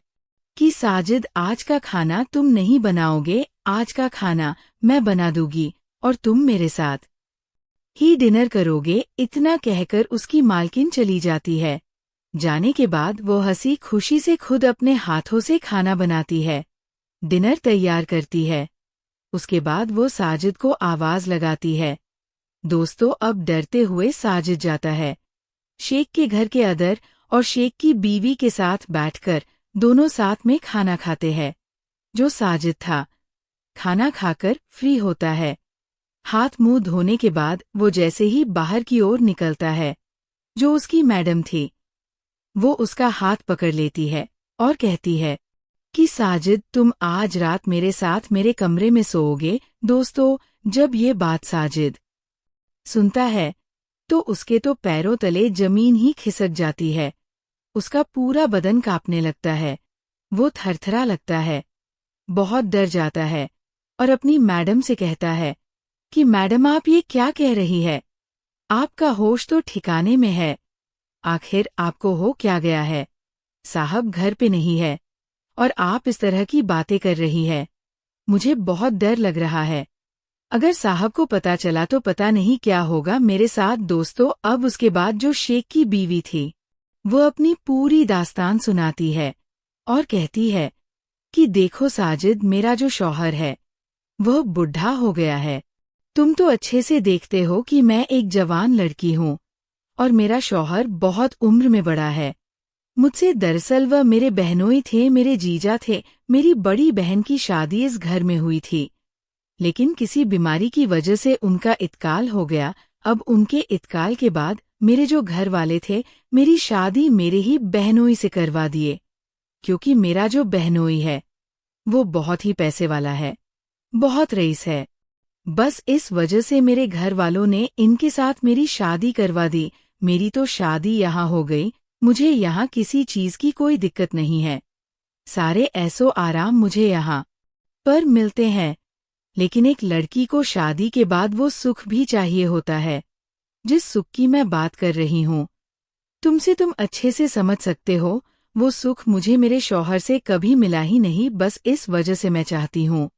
कि साजिद, आज का खाना तुम नहीं बनाओगे, आज का खाना मैं बना दूंगी और तुम मेरे साथ ही डिनर करोगे। इतना कहकर उसकी मालकिन चली जाती है। जाने के बाद वो हंसी खुशी से खुद अपने हाथों से खाना बनाती है, डिनर तैयार करती है। उसके बाद वो साजिद को आवाज लगाती है। दोस्तों, अब डरते हुए साजिद जाता है शेख के घर के अंदर और शेख की बीवी के साथ बैठकर दोनों साथ में खाना खाते हैं। जो साजिद था खाना खाकर फ्री होता है। हाथ मुंह धोने के बाद वो जैसे ही बाहर की ओर निकलता है, जो उसकी मैडम थी वो उसका हाथ पकड़ लेती है और कहती है कि साजिद, तुम आज रात मेरे साथ मेरे कमरे में सोओगे। दोस्तों, जब ये बात साजिद सुनता है तो उसके तो पैरों तले जमीन ही खिसक जाती है। उसका पूरा बदन कांपने लगता है, वो थरथरा लगता है, बहुत डर जाता है और अपनी मैडम से कहता है कि मैडम, आप ये क्या कह रही है? आपका होश तो ठिकाने में है, आखिर आपको हो क्या गया है? साहब घर पे नहीं है। और आप इस तरह की बातें कर रही है। मुझे बहुत डर लग रहा है। अगर साहब को पता चला तो पता नहीं क्या होगा मेरे साथ। दोस्तों, अब उसके बाद जो शेख की बीवी थी वो अपनी पूरी दास्तान सुनाती है और कहती है कि देखो साजिद, मेरा जो शौहर है वह बुढ़ा हो गया है। तुम तो अच्छे से देखते हो कि मैं एक जवान लड़की हूँ और मेरा शौहर बहुत उम्र में बड़ा है मुझसे। दरअसल वह मेरे बहनोई थे, मेरे जीजा थे। मेरी बड़ी बहन की शादी इस घर में हुई थी, लेकिन किसी बीमारी की वजह से उनका इंतकाल हो गया। अब उनके इंतकाल के बाद मेरे जो घर वाले थे मेरी शादी मेरे ही बहनोई से करवा दिए, क्योंकि मेरा जो बहनोई है वो बहुत ही पैसे वाला है, बहुत रईस है। बस इस वजह से मेरे घर वालों ने इनके साथ मेरी शादी करवा दी। मेरी तो शादी यहाँ हो गई, मुझे यहाँ किसी चीज की कोई दिक्कत नहीं है। सारे ऐसो आराम मुझे यहाँ पर मिलते हैं। लेकिन एक लड़की को शादी के बाद वो सुख भी चाहिए होता है, जिस सुख की मैं बात कर रही हूँ तुम अच्छे से समझ सकते हो। वो सुख मुझे मेरे शौहर से कभी मिला ही नहीं। बस इस वजह से मैं चाहती हूँ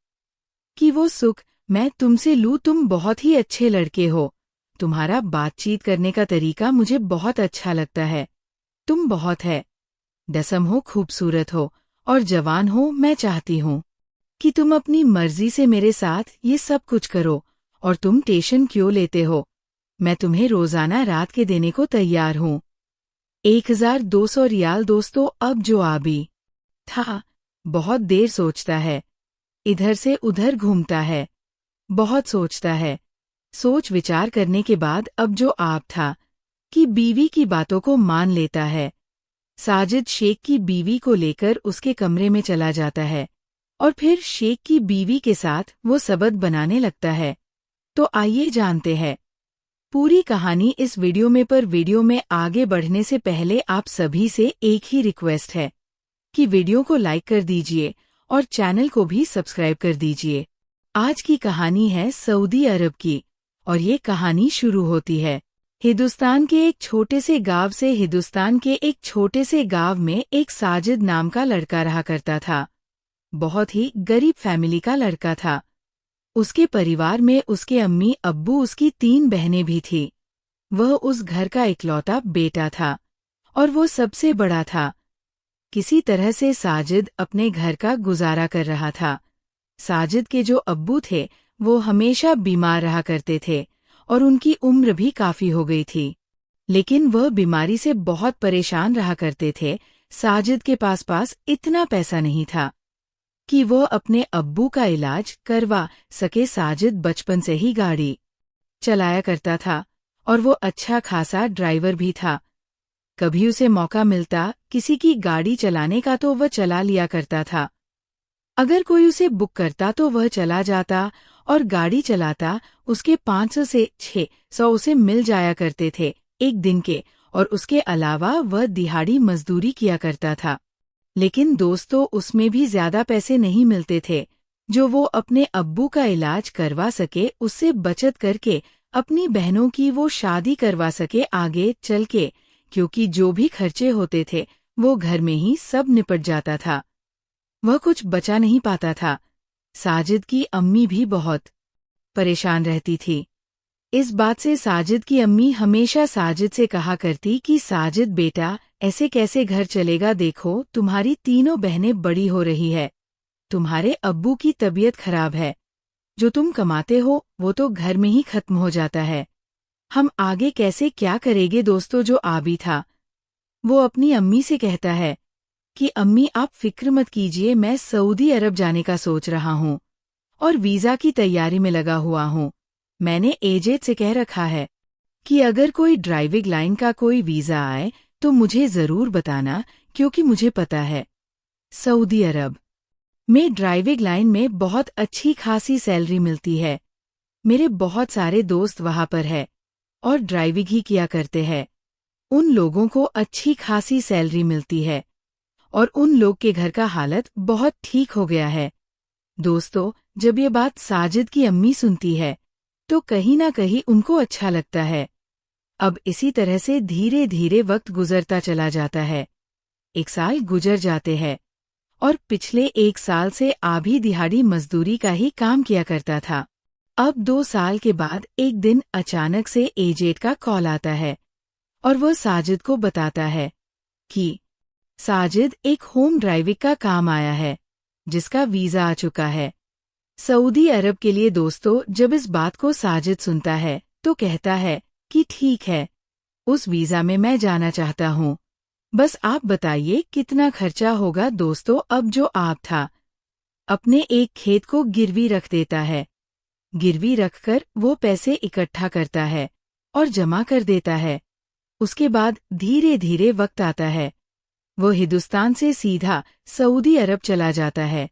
कि वो सुख मैं तुमसे लूँ। तुम बहुत ही अच्छे लड़के हो, तुम्हारा बातचीत करने का तरीका मुझे बहुत अच्छा लगता है। तुम बहुत है दसम हो, खूबसूरत हो और जवान हो। मैं चाहती हूँ कि तुम अपनी मर्जी से मेरे साथ ये सब कुछ करो। और तुम टेंशन क्यों लेते हो? मैं तुम्हें रोजाना रात के देने को तैयार हूँ। 1200 रियाल। दोस्तों, अब जो आबी था बहुत देर सोचता है, इधर से उधर घूमता है, बहुत सोचता है। सोच विचार करने के बाद अब जो आप था कि बीवी की बातों को मान लेता है। साजिद शेख की बीवी को लेकर उसके कमरे में चला जाता है और फिर शेख की बीवी के साथ वो सबद बनाने लगता है। तो आइए जानते हैं पूरी कहानी इस वीडियो में। पर वीडियो में आगे बढ़ने से पहले आप सभी से एक ही रिक्वेस्ट है कि वीडियो को लाइक कर दीजिए और चैनल को भी सब्सक्राइब कर दीजिए। आज की कहानी है सऊदी अरब की और ये कहानी शुरू होती है हिंदुस्तान के एक छोटे से गांव से। हिंदुस्तान के एक छोटे से गांव में एक साजिद नाम का लड़का रहा करता था। बहुत ही गरीब फैमिली का लड़का था। उसके परिवार में उसके अम्मी अब्बू, उसकी 3 बहनें भी थी। वह उस घर का इकलौता बेटा था और वो सबसे बड़ा था। किसी तरह से साजिद अपने घर का गुजारा कर रहा था। साजिद के जो अब्बू थे वो हमेशा बीमार रहा करते थे और उनकी उम्र भी काफी हो गई थी, लेकिन वह बीमारी से बहुत परेशान रहा करते थे। साजिद के पास इतना पैसा नहीं था कि वो अपने अब्बू का इलाज करवा सके। साजिद बचपन से ही गाड़ी चलाया करता था और वो अच्छा खासा ड्राइवर भी था। कभी उसे मौका मिलता किसी की गाड़ी चलाने का तो वह चला लिया करता था। अगर कोई उसे बुक करता तो वह चला जाता और गाड़ी चलाता। उसके 500 से 600 उसे मिल जाया करते थे एक दिन के, और उसके अलावा वह दिहाड़ी मजदूरी किया करता था। लेकिन दोस्तों, उसमें भी ज्यादा पैसे नहीं मिलते थे जो वो अपने अब्बू का इलाज करवा सके, उससे बचत करके अपनी बहनों की वो शादी करवा सके आगे चल के, क्योंकि जो भी खर्चे होते थे वो घर में ही सब निपट जाता था। वह कुछ बचा नहीं पाता था। साजिद की अम्मी भी बहुत परेशान रहती थी। इस बात से साजिद की अम्मी हमेशा साजिद से कहा करती कि साजिद बेटा, ऐसे कैसे घर चलेगा? देखो, तुम्हारी तीनों बहनें बड़ी हो रही है, तुम्हारे अब्बू की तबीयत खराब है, जो तुम कमाते हो वो तो घर में ही खत्म हो जाता है, हम आगे कैसे क्या करेंगे? दोस्तों, जो आबी था वो अपनी अम्मी से कहता है कि अम्मी आप फिक्र मत कीजिए, मैं सऊदी अरब जाने का सोच रहा हूँ और वीज़ा की तैयारी में लगा हुआ हूँ। मैंने एजेंट से कह रखा है कि अगर कोई ड्राइविंग लाइन का कोई वीज़ा आए तो मुझे ज़रूर बताना, क्योंकि मुझे पता है सऊदी अरब में ड्राइविंग लाइन में बहुत अच्छी खासी सैलरी मिलती है। मेरे बहुत सारे दोस्त वहाँ पर है और ड्राइविंग ही किया करते हैं। उन लोगों को अच्छी खासी सैलरी मिलती है और उन लोग के घर का हालत बहुत ठीक हो गया है। दोस्तों, जब ये बात साजिद की अम्मी सुनती है तो कहीं ना कहीं उनको अच्छा लगता है। अब इसी तरह से धीरे धीरे वक्त गुजरता चला जाता है। 1 साल गुजर जाते हैं और पिछले 1 साल से आधी दिहाड़ी मजदूरी का ही काम किया करता था। अब 2 साल के बाद एक दिन अचानक से एजेंट का कॉल आता है और वो साजिद को बताता है कि साजिद, एक होम ड्राइविंग का काम आया है जिसका वीजा आ चुका है सऊदी अरब के लिए। दोस्तों, जब इस बात को साजिद सुनता है तो कहता है कि ठीक है, उस वीजा में मैं जाना चाहता हूँ, बस आप बताइए कितना खर्चा होगा। दोस्तों, अब जो आप था अपने एक खेत को गिरवी रख देता है। गिरवी रखकर वो पैसे इकट्ठा करता है और जमा कर देता है। उसके बाद धीरे धीरे वक्त आता है, वो हिंदुस्तान से सीधा सऊदी अरब चला जाता है।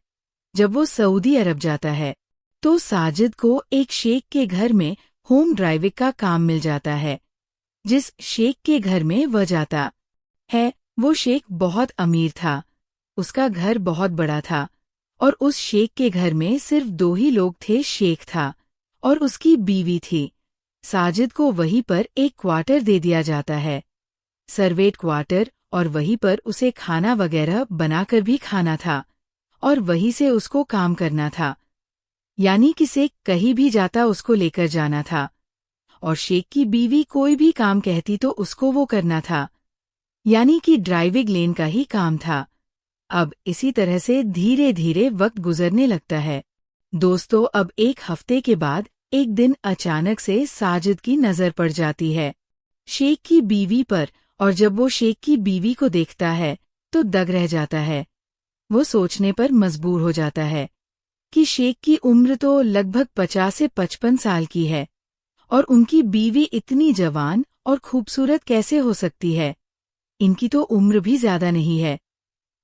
जब वो सऊदी अरब जाता है तो साजिद को एक शेख के घर में होम ड्राइविंग का काम मिल जाता है। जिस शेख के घर में वह जाता है वो शेख बहुत अमीर था, उसका घर बहुत बड़ा था और उस शेख के घर में सिर्फ 2 ही लोग थे, शेख था और उसकी बीवी थी। साजिद को वहीं पर एक क्वार्टर दे दिया जाता है, सर्वेंट क्वार्टर, और वहीं पर उसे खाना वगैरह बनाकर भी खाना था और वहीं से उसको काम करना था। यानी कि शेख कहीं भी जाता उसको लेकर जाना था और शेख की बीवी कोई भी काम कहती तो उसको वो करना था। यानी कि ड्राइविंग लेन का ही काम था। अब इसी तरह से धीरे धीरे वक्त गुजरने लगता है। दोस्तों, अब 1 हफ्ते के बाद एक दिन अचानक से साजिद की नजर पड़ जाती है शेख की बीवी पर, और जब वो शेख की बीवी को देखता है तो दंग रह जाता है। वो सोचने पर मजबूर हो जाता है कि शेख की उम्र तो लगभग 50 से 55 साल की है और उनकी बीवी इतनी जवान और खूबसूरत कैसे हो सकती है। इनकी तो उम्र भी ज्यादा नहीं है,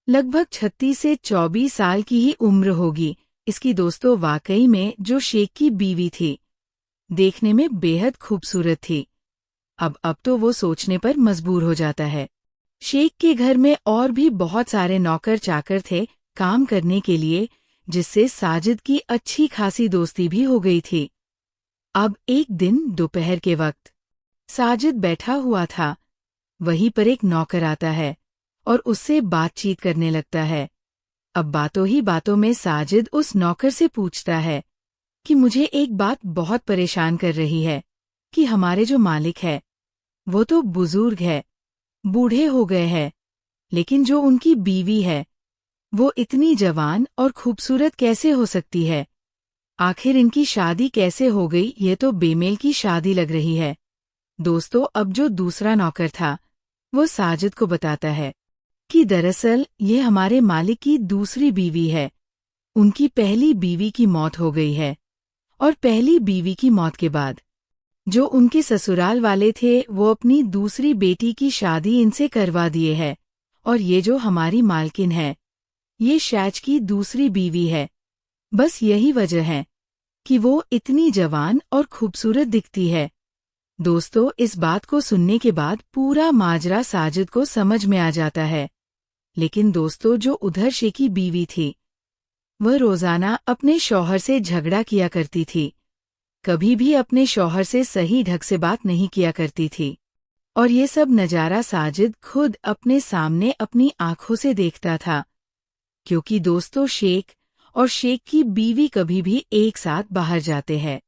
लगभग 36 से 24 साल की ही उम्र होगी इसकी। दोस्तों, वाकई में जो शेख की बीवी थी देखने में बेहद खूबसूरत थी। अब तो वो सोचने पर मजबूर हो जाता है। शेख के घर में और भी बहुत सारे नौकर चाकर थे काम करने के लिए, जिससे साजिद की अच्छी खासी दोस्ती भी हो गई थी। अब एक दिन दोपहर के वक्त साजिद बैठा हुआ था, वहीं पर एक नौकर आता है और उससे बातचीत करने लगता है। अब बातों ही बातों में साजिद उस नौकर से पूछता है कि मुझे एक बात बहुत परेशान कर रही है कि हमारे जो मालिक है वो तो बुजुर्ग है, बूढ़े हो गए हैं, लेकिन जो उनकी बीवी है वो इतनी जवान और खूबसूरत कैसे हो सकती है। आखिर इनकी शादी कैसे हो गई, ये तो बेमेल की शादी लग रही है। दोस्तों, अब जो दूसरा नौकर था वो साजिद को बताता है कि दरअसल ये हमारे मालिक की दूसरी बीवी है। उनकी पहली बीवी की मौत हो गई है और पहली बीवी की मौत के बाद जो उनके ससुराल वाले थे वो अपनी दूसरी बेटी की शादी इनसे करवा दिए है, और ये जो हमारी मालकिन है ये शैच की दूसरी बीवी है। बस यही वजह है कि वो इतनी जवान और खूबसूरत दिखती है। दोस्तों, इस बात को सुनने के बाद पूरा माजरा साजिद को समझ में आ जाता है। लेकिन दोस्तों, जो उधर शेख की बीवी थी वह रोजाना अपने शौहर से झगड़ा किया करती थी, कभी भी अपने शौहर से सही ढंग से बात नहीं किया करती थी, और ये सब नजारा साजिद खुद अपने सामने अपनी आंखों से देखता था। क्योंकि दोस्तों, शेख और शेख की बीवी कभी भी एक साथ बाहर जाते हैं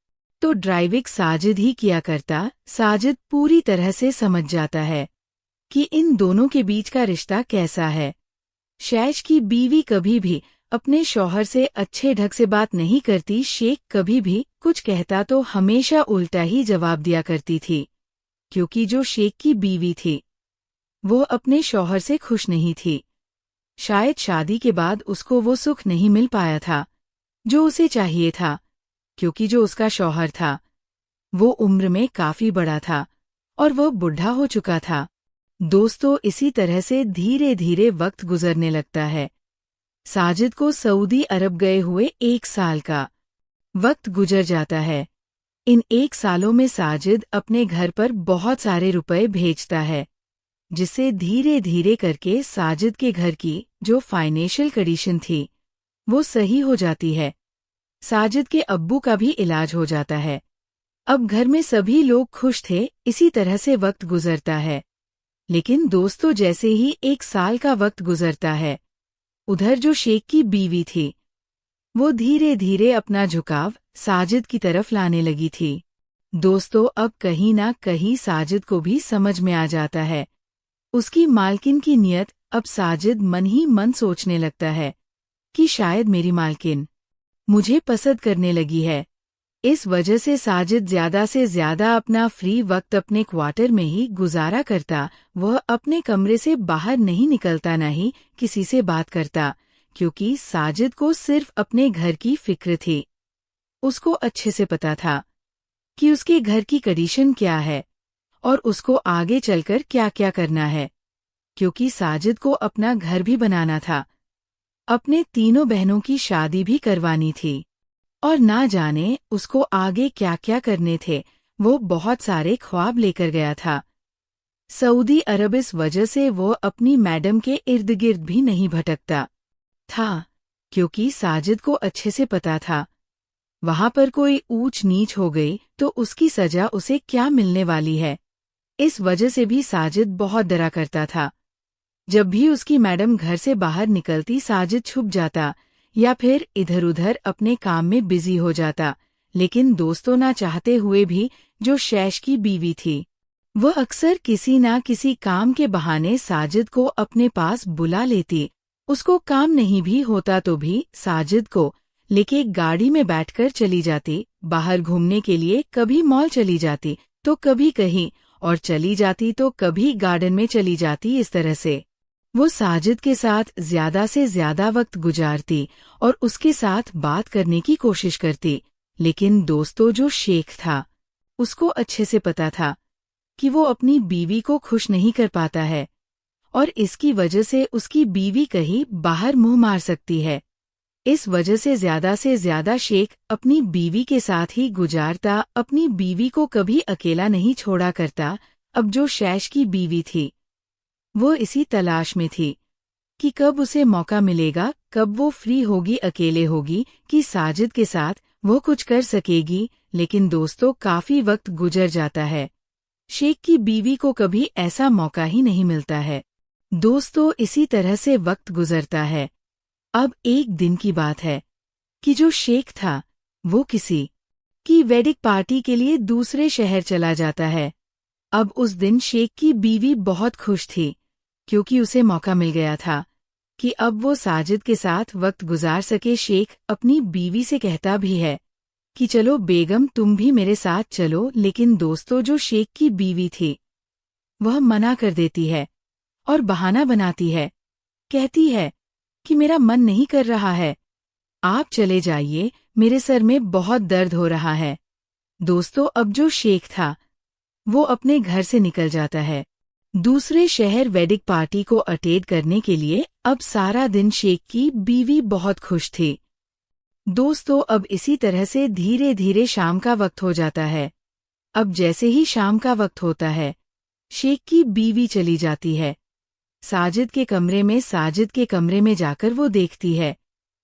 तो ड्राइविंग साजिद ही किया करता। साजिद पूरी तरह से समझ जाता है कि इन दोनों के बीच का रिश्ता कैसा है। शैच की बीवी कभी भी अपने शौहर से अच्छे ढंग से बात नहीं करती, शेख कभी भी कुछ कहता तो हमेशा उल्टा ही जवाब दिया करती थी। क्योंकि जो शेख की बीवी थी वो अपने शौहर से खुश नहीं थी। शायद शादी के बाद उसको वो सुख नहीं मिल पाया था जो उसे चाहिए था, क्योंकि जो उसका शौहर था वो उम्र में काफी बड़ा था और वो बुढ़ा हो चुका था। दोस्तों, इसी तरह से धीरे धीरे वक्त गुजरने लगता है। साजिद को सऊदी अरब गए हुए 1 साल का वक्त गुजर जाता है। इन 1 सालों में साजिद अपने घर पर बहुत सारे रुपए भेजता है, जिससे धीरे धीरे करके साजिद के घर की जो फाइनेंशियल कंडीशन थी वो सही हो जाती है। साजिद के अब्बू का भी इलाज हो जाता है। अब घर में सभी लोग खुश थे। इसी तरह से वक्त गुजरता है। लेकिन दोस्तों, जैसे ही 1 साल का वक्त गुजरता है उधर जो शेख की बीवी थी, वो धीरे धीरे अपना झुकाव साजिद की तरफ लाने लगी थी। दोस्तों, अब कहीं ना कहीं साजिद को भी समझ में आ जाता है उसकी मालकिन की नीयत। अब साजिद मन ही मन सोचने लगता है कि शायद मेरी मालकिन मुझे पसंद करने लगी है। इस वजह से साजिद ज्यादा से ज्यादा अपना फ्री वक्त अपने क्वार्टर में ही गुजारा करता। वह अपने कमरे से बाहर नहीं निकलता, न ही किसी से बात करता, क्योंकि साजिद को सिर्फ अपने घर की फिक्र थी। उसको अच्छे से पता था कि उसके घर की कंडीशन क्या है और उसको आगे चलकर क्या क्या करना है, क्योंकि साजिद को अपना घर भी बनाना था, अपने तीनों बहनों की शादी भी करवानी थी, और ना जाने उसको आगे क्या क्या करने थे। वो बहुत सारे ख्वाब लेकर गया था। सऊदी अरब इस वजह से वो अपनी मैडम के इर्द गिर्द भी नहीं भटकता था, क्योंकि साजिद को अच्छे से पता था वहां पर कोई ऊंच नीच हो गई तो उसकी सजा उसे क्या मिलने वाली है। इस वजह से भी साजिद बहुत डरा करता था। जब भी उसकी मैडम घर से बाहर निकलती, साजिद छुप जाता या फिर इधर उधर अपने काम में बिजी हो जाता। लेकिन दोस्तों, ना चाहते हुए भी जो शैश की बीवी थी, वह अक्सर किसी ना किसी काम के बहाने साजिद को अपने पास बुला लेती। उसको काम नहीं भी होता तो भी साजिद को लेके गाड़ी में बैठकर चली जाती बाहर घूमने के लिए। कभी मॉल चली जाती तो कभी कहीं और चली जाती, तो कभी गार्डन में चली जाती। इस तरह से वो साजिद के साथ ज्यादा से ज्यादा वक्त गुजारती और उसके साथ बात करने की कोशिश करती। लेकिन दोस्तों, जो शेख था, उसको अच्छे से पता था कि वो अपनी बीवी को खुश नहीं कर पाता है और इसकी वजह से उसकी बीवी कहीं बाहर मुंह मार सकती है। इस वजह से ज्यादा शेख अपनी बीवी के साथ ही गुजारता, अपनी बीवी को कभी अकेला नहीं छोड़ा करता। अब जो शैश की बीवी थी, वो इसी तलाश में थी कि कब उसे मौका मिलेगा, कब वो फ्री होगी, अकेले होगी, कि साजिद के साथ वो कुछ कर सकेगी। लेकिन दोस्तों, काफी वक्त गुजर जाता है, शेख की बीवी को कभी ऐसा मौका ही नहीं मिलता है। दोस्तों, इसी तरह से वक्त गुजरता है। अब एक दिन की बात है कि जो शेख था, वो किसी की वेडिंग पार्टी के लिए दूसरे शहर चला जाता है। अब उस दिन शेख की बीवी बहुत खुश थी, क्योंकि उसे मौका मिल गया था कि अब वो साजिद के साथ वक्त गुजार सके। शेख अपनी बीवी से कहता भी है कि चलो बेगम, तुम भी मेरे साथ चलो। लेकिन दोस्तों, जो शेख की बीवी थी, वह मना कर देती है और बहाना बनाती है। कहती है कि मेरा मन नहीं कर रहा है, आप चले जाइए, मेरे सर में बहुत दर्द हो रहा है। दोस्तों, अब जो शेख था, वो अपने घर से निकल जाता है दूसरे शहर वेडिंग पार्टी को अटेंड करने के लिए। अब सारा दिन शेख की बीवी बहुत खुश थी। दोस्तों, अब इसी तरह से धीरे धीरे शाम का वक्त हो जाता है। अब जैसे ही शाम का वक्त होता है, शेख की बीवी चली जाती है साजिद के कमरे में। साजिद के कमरे में जाकर वो देखती है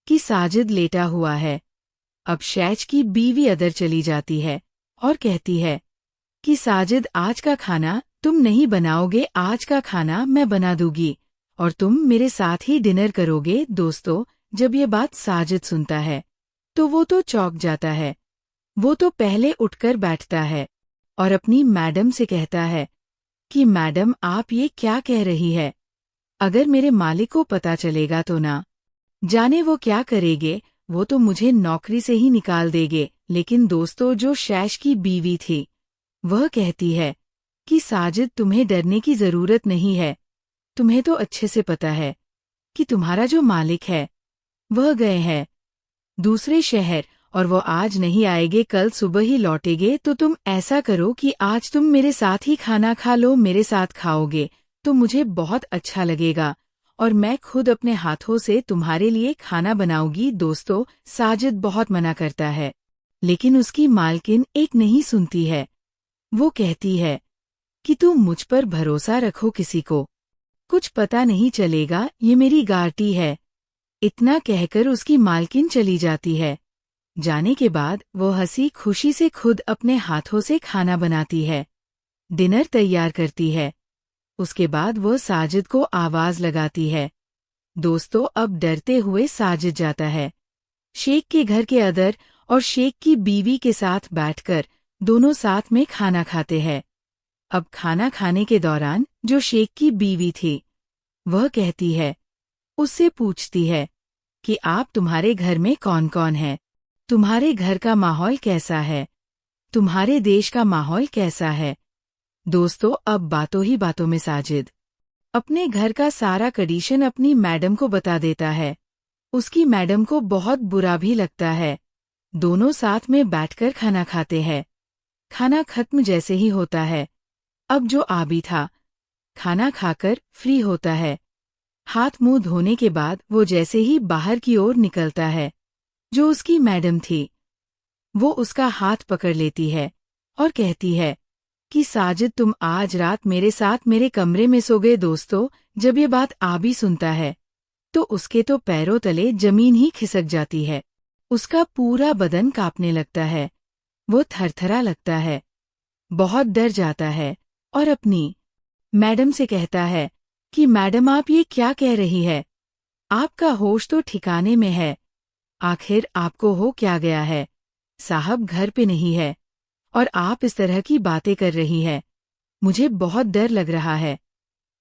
कि साजिद लेटा हुआ है। अब शैश की बीवी अदर चली जाती है और कहती है कि साजिद, आज का खाना तुम नहीं बनाओगे, आज का खाना मैं बना दूंगी और तुम मेरे साथ ही डिनर करोगे। दोस्तों, जब ये बात साजिद सुनता है तो वो तो चौंक जाता है। वो तो पहले उठकर बैठता है और अपनी मैडम से कहता है कि मैडम, आप ये क्या कह रही है? अगर मेरे मालिक को पता चलेगा तो ना जाने वो क्या करेंगे, वो तो मुझे नौकरी से ही निकाल देंगे। लेकिन दोस्तों, जो शैश की बीवी थी, वह कहती है कि साजिद, तुम्हें डरने की जरूरत नहीं है। तुम्हें तो अच्छे से पता है कि तुम्हारा जो मालिक है, वह गए हैं दूसरे शहर और वो आज नहीं आएंगे, कल सुबह ही लौटेंगे। तो तुम ऐसा करो कि आज तुम मेरे साथ ही खाना खा लो। मेरे साथ खाओगे तो मुझे बहुत अच्छा लगेगा और मैं खुद अपने हाथों से तुम्हारे लिए खाना बनाऊंगी। दोस्तों, साजिद बहुत मना करता है, लेकिन उसकी मालकिन एक नहीं सुनती है। वो कहती है कि तुम मुझ पर भरोसा रखो, किसी को कुछ पता नहीं चलेगा, ये मेरी गारटी है। इतना कहकर उसकी मालकिन चली जाती है। जाने के बाद वो हंसी खुशी से खुद अपने हाथों से खाना बनाती है, डिनर तैयार करती है। उसके बाद वो साजिद को आवाज लगाती है दोस्तों अब डरते हुए साजिद जाता है शेख के घर के अंदर और शेख की बीवी के साथ बैठकर दोनों साथ में खाना खाते हैं। अब खाना खाने के दौरान जो शेख की बीवी थी वह कहती है, उससे पूछती है कि आप तुम्हारे घर में कौन कौन है, तुम्हारे घर का माहौल कैसा है, तुम्हारे देश का माहौल कैसा है। दोस्तों अब बातों ही बातों में साजिद अपने घर का सारा कंडीशन अपनी मैडम को बता देता है। उसकी मैडम को बहुत बुरा भी लगता है। दोनों साथ में बैठकर खाना खाते हैं। खाना खत्म जैसे ही होता है, अब जो आबी था खाना खाकर फ्री होता है। हाथ मुंह धोने के बाद वो जैसे ही बाहर की ओर निकलता है, जो उसकी मैडम थी वो उसका हाथ पकड़ लेती है और कहती है कि साजिद तुम आज रात मेरे साथ मेरे कमरे में सो गए। दोस्तों जब ये बात आबी सुनता है तो उसके तो पैरों तले जमीन ही खिसक जाती है। उसका पूरा बदन कांपने लगता है, वो थरथरा लगता है, बहुत डर जाता है और अपनी मैडम से कहता है कि मैडम आप ये क्या कह रही है, आपका होश तो ठिकाने में है, आखिर आपको हो क्या गया है, साहब घर पे नहीं है और आप इस तरह की बातें कर रही है, मुझे बहुत डर लग रहा है,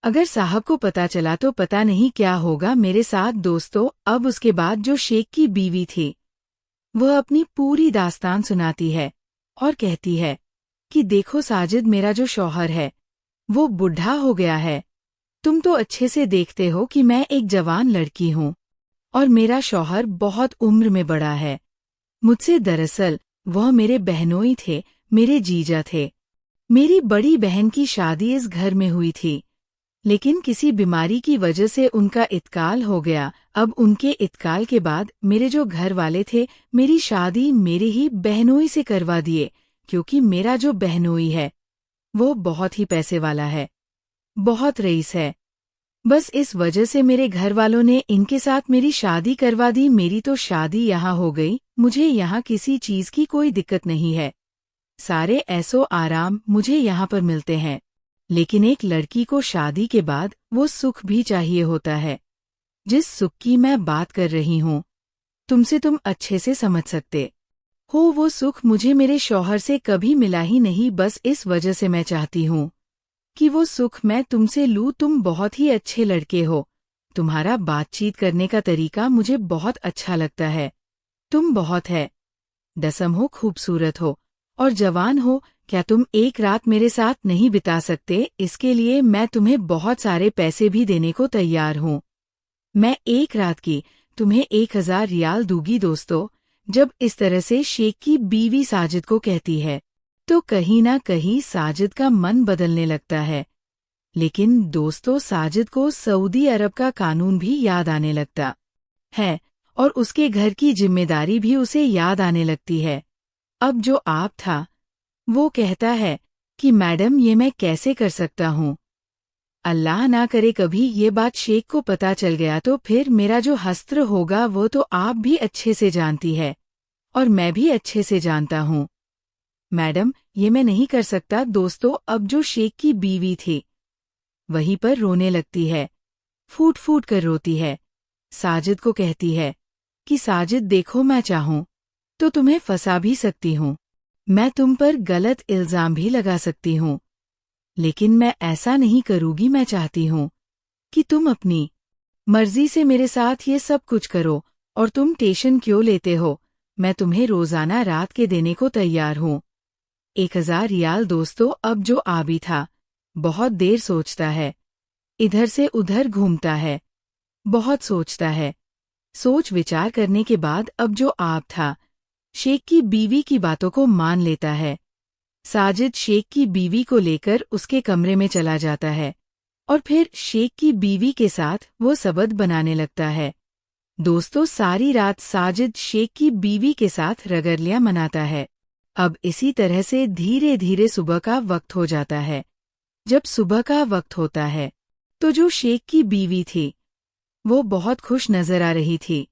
अगर साहब को पता चला तो पता नहीं क्या होगा मेरे साथ। दोस्तों अब उसके बाद जो शेख की बीवी थी वह अपनी पूरी दास्तान सुनाती है और कहती है कि देखो साजिद मेरा जो शौहर है वो बुढ़ा हो गया है, तुम तो अच्छे से देखते हो कि मैं एक जवान लड़की हूँ और मेरा शौहर बहुत उम्र में बड़ा है। मुझसे दरअसल वह मेरे बहनोई थे, मेरे जीजा थे। मेरी बड़ी बहन की शादी इस घर में हुई थी, लेकिन किसी बीमारी की वजह से उनका इंतकाल हो गया। अब उनके इंतकाल के बाद मेरे जो घर वाले थे मेरी शादी मेरे ही बहनोई से करवा दिए, क्योंकि मेरा जो बहनोई है वो बहुत ही पैसे वाला है, बहुत रईस है। बस इस वजह से मेरे घर वालों ने इनके साथ मेरी शादी करवा दी। मेरी तो शादी यहाँ हो गई, मुझे यहाँ किसी चीज की कोई दिक्कत नहीं है, सारे ऐसो आराम मुझे यहाँ पर मिलते हैं। लेकिन एक लड़की को शादी के बाद वो सुख भी चाहिए होता है, जिस सुख की मैं बात कर रही हूँ तुमसे तुम अच्छे से समझ सकते हो। वो सुख मुझे मेरे शौहर से कभी मिला ही नहीं, बस इस वजह से मैं चाहती हूँ कि वो सुख मैं तुमसे लूँ। तुम बहुत ही अच्छे लड़के हो, तुम्हारा बातचीत करने का तरीका मुझे बहुत अच्छा लगता है, तुम बहुत है दसम हो, खूबसूरत हो और जवान हो। क्या तुम एक रात मेरे साथ नहीं बिता सकते? इसके लिए मैं तुम्हें बहुत सारे पैसे भी देने को तैयार हूँ। मैं एक रात की तुम्हें 1000 रियाल दूंगी। दोस्तों जब इस तरह से शेख की बीवी साजिद को कहती है तो कहीं ना कहीं साजिद का मन बदलने लगता है। लेकिन दोस्तों साजिद को सऊदी अरब का कानून भी याद आने लगता है और उसके घर की जिम्मेदारी भी उसे याद आने लगती है। अब जो आप था वो कहता है कि मैडम ये मैं कैसे कर सकता हूँ, अल्लाह ना करे कभी ये बात शेख को पता चल गया तो फिर मेरा जो हस्त्र होगा वो तो आप भी अच्छे से जानती है और मैं भी अच्छे से जानता हूँ। मैडम ये मैं नहीं कर सकता। दोस्तों अब जो शेख की बीवी थी वहीं पर रोने लगती है, फूट फूट कर रोती है। साजिद को कहती है कि साजिद देखो मैं चाहूँ तो तुम्हें फंसा भी सकती हूँ, मैं तुम पर गलत इल्जाम भी लगा सकती हूँ, लेकिन मैं ऐसा नहीं करूँगी। मैं चाहती हूँ कि तुम अपनी मर्जी से मेरे साथ ये सब कुछ करो और तुम टेंशन क्यों लेते हो, मैं तुम्हें रोजाना रात के देने को तैयार हूँ। 1000 रियाल। दोस्तों अब जो आबी था बहुत देर सोचता है, इधर से उधर घूमता है, बहुत सोचता है। सोच विचार करने के बाद अब जो आब था शेख की बीवी की बातों को मान लेता है। साजिद शेख की बीवी को लेकर उसके कमरे में चला जाता है और फिर शेख की बीवी के साथ वो सबद बनाने लगता है। दोस्तों सारी रात साजिद शेख की बीवी के साथ रगरलियां मनाता है। अब इसी तरह से धीरे धीरे सुबह का वक्त हो जाता है। जब सुबह का वक्त होता है तो जो शेख की बीवी थी वो बहुत खुश नजर आ रही थी,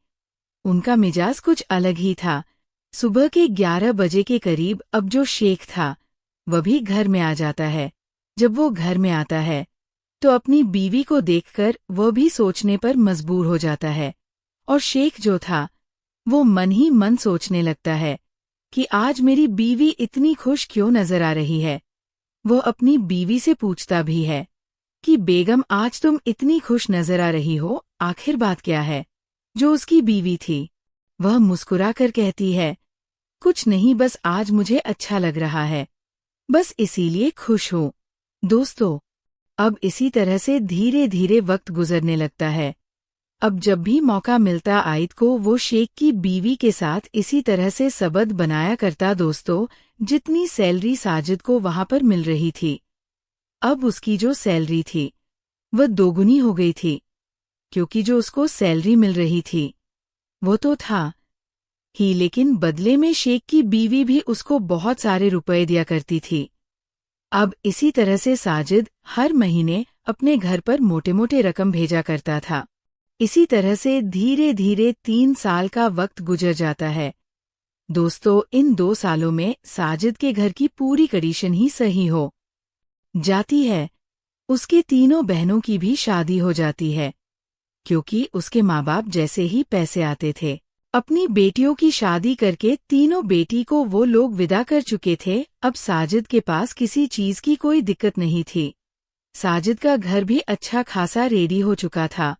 उनका मिजाज कुछ अलग ही था। सुबह के 11 बजे के करीब अब जो शेख था वह भी घर में आ जाता है। जब वो घर में आता है तो अपनी बीवी को देखकर वह भी सोचने पर मजबूर हो जाता है। और शेख जो था वो मन ही मन सोचने लगता है कि आज मेरी बीवी इतनी खुश क्यों नजर आ रही है। वो अपनी बीवी से पूछता भी है कि बेगम आज तुम इतनी खुश नजर आ रही हो, आखिर बात क्या है। जो उसकी बीवी थी वह मुस्कुरा कर कहती है, कुछ नहीं, बस आज मुझे अच्छा लग रहा है, बस इसीलिए खुश हूँ। दोस्तों, अब इसी तरह से धीरे धीरे वक्त गुजरने लगता है। अब जब भी मौका मिलता आयत को वो शेख की बीवी के साथ इसी तरह से सबद बनाया करता। दोस्तों, जितनी सैलरी साजिद को वहां पर मिल रही थी, अब उसकी जो सैलरी थी वह दोगुनी हो गई थी, क्योंकि जो उसको सैलरी मिल रही थी वो तो था ही, लेकिन बदले में शेख की बीवी भी उसको बहुत सारे रुपए दिया करती थी। अब इसी तरह से साजिद हर महीने अपने घर पर मोटे मोटे रकम भेजा करता था। इसी तरह से धीरे धीरे 3 साल का वक्त गुजर जाता है। दोस्तों, इन 2 सालों में साजिद के घर की पूरी कंडीशन ही सही हो जाती है। उसके तीनों बहनों की भी शादी हो जाती है, क्योंकि उसके माँ बाप जैसे ही पैसे आते थे, अपनी बेटियों की शादी करके तीनों बेटी को वो लोग विदा कर चुके थे। अब साजिद के पास किसी चीज की कोई दिक्कत नहीं थी। साजिद का घर भी अच्छा खासा रेडी हो चुका था।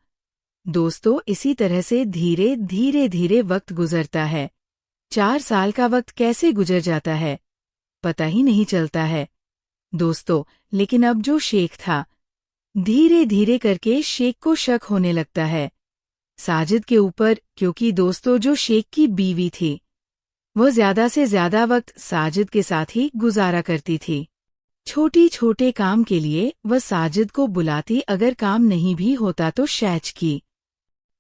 दोस्तों, इसी तरह से धीरे धीरे वक्त गुजरता है। 4 साल का वक्त कैसे गुजर जाता है पता ही नहीं चलता है। दोस्तों, लेकिन अब जो शेख था, धीरे धीरे करके शेख को शक होने लगता है साजिद के ऊपर, क्योंकि दोस्तों जो शेख की बीवी थी वो ज्यादा से ज्यादा वक्त साजिद के साथ ही गुजारा करती थी। छोटी छोटे काम के लिए वह साजिद को बुलाती, अगर काम नहीं भी होता तो शैच की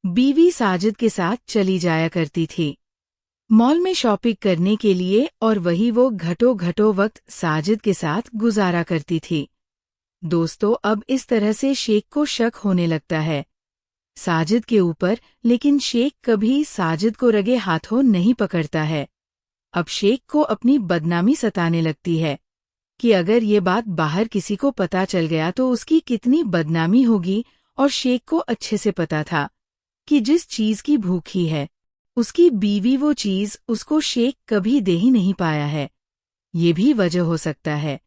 बीवी साजिद के साथ चली जाया करती थी मॉल में शॉपिंग करने के लिए, और वही वो घटो वक्त साजिद के साथ गुजारा करती थी। दोस्तों, अब इस तरह से शेख को शक होने लगता है साजिद के ऊपर, लेकिन शेख कभी साजिद को रगे हाथों नहीं पकड़ता है। अब शेख को अपनी बदनामी सताने लगती है कि अगर ये बात बाहर किसी को पता चल गया तो उसकी कितनी बदनामी होगी। और शेख को अच्छे से पता था कि जिस चीज की भूखी है उसकी बीवी वो चीज उसको शेख कभी दे ही नहीं पाया है। ये भी वजह हो सकता है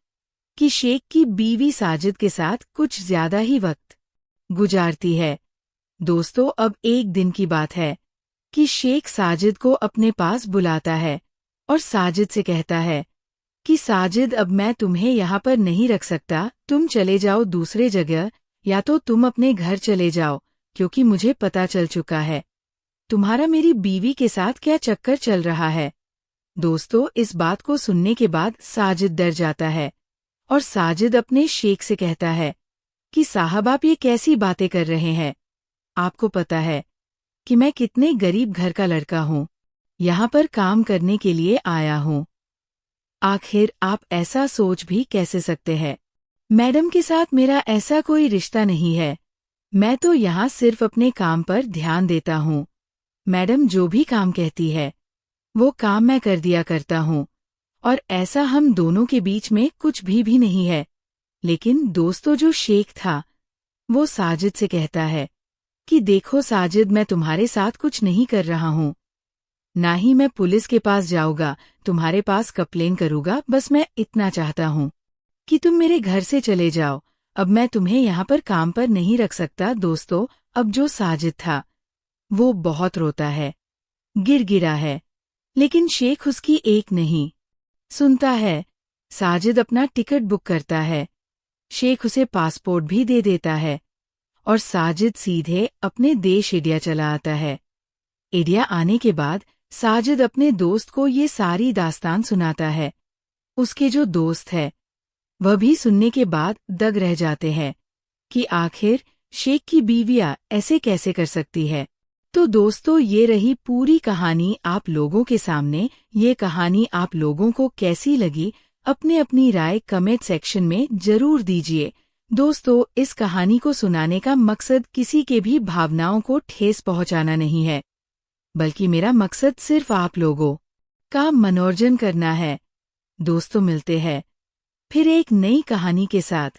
कि शेख की बीवी साजिद के साथ कुछ ज्यादा ही वक्त गुजारती है। दोस्तों, अब एक दिन की बात है कि शेख साजिद को अपने पास बुलाता है और साजिद से कहता है कि साजिद, अब मैं तुम्हें यहाँ पर नहीं रख सकता, तुम चले जाओ दूसरे जगह, या तो तुम अपने घर चले जाओ, क्योंकि मुझे पता चल चुका है तुम्हारा मेरी बीवी के साथ क्या चक्कर चल रहा है। दोस्तों, इस बात को सुनने के बाद साजिद डर जाता है और साजिद अपने शेख से कहता है कि साहब, आप ये कैसी बातें कर रहे हैं। आपको पता है कि मैं कितने गरीब घर का लड़का हूँ, यहाँ पर काम करने के लिए आया हूँ। आखिर आप ऐसा सोच भी कैसे सकते हैं। मैडम के साथ मेरा ऐसा कोई रिश्ता नहीं है, मैं तो यहाँ सिर्फ अपने काम पर ध्यान देता हूँ। मैडम जो भी काम कहती है वो काम मैं कर दिया करता हूँ, और ऐसा हम दोनों के बीच में कुछ भी नहीं है। लेकिन दोस्तों, जो शेख था वो साजिद से कहता है कि देखो साजिद, मैं तुम्हारे साथ कुछ नहीं कर रहा हूँ, ना ही मैं पुलिस के पास जाऊंगा, तुम्हारे पास कंप्लेन करूंगा, बस मैं इतना चाहता हूँ कि तुम मेरे घर से चले जाओ। अब मैं तुम्हें यहाँ पर काम पर नहीं रख सकता। दोस्तों, अब जो साजिद था वो बहुत रोता है, गिरा है, लेकिन शेख उसकी एक नहीं सुनता है। साजिद अपना टिकट बुक करता है, शेख उसे पासपोर्ट भी दे देता है और साजिद सीधे अपने देश इंडिया चला आता है। इंडिया आने के बाद साजिद अपने दोस्त को ये सारी दास्तान सुनाता है। उसके जो दोस्त है वह भी सुनने के बाद दंग रह जाते हैं कि आखिर शेख की बीवियां ऐसे कैसे कर सकती है। तो दोस्तों, ये रही पूरी कहानी आप लोगों के सामने। ये कहानी आप लोगों को कैसी लगी, अपने अपनी राय कमेंट सेक्शन में जरूर दीजिए। दोस्तों, इस कहानी को सुनाने का मकसद किसी के भी भावनाओं को ठेस पहुंचाना नहीं है, बल्कि मेरा मकसद सिर्फ आप लोगों का मनोरंजन करना है। दोस्तों, मिलते हैं फिर एक नई कहानी के साथ।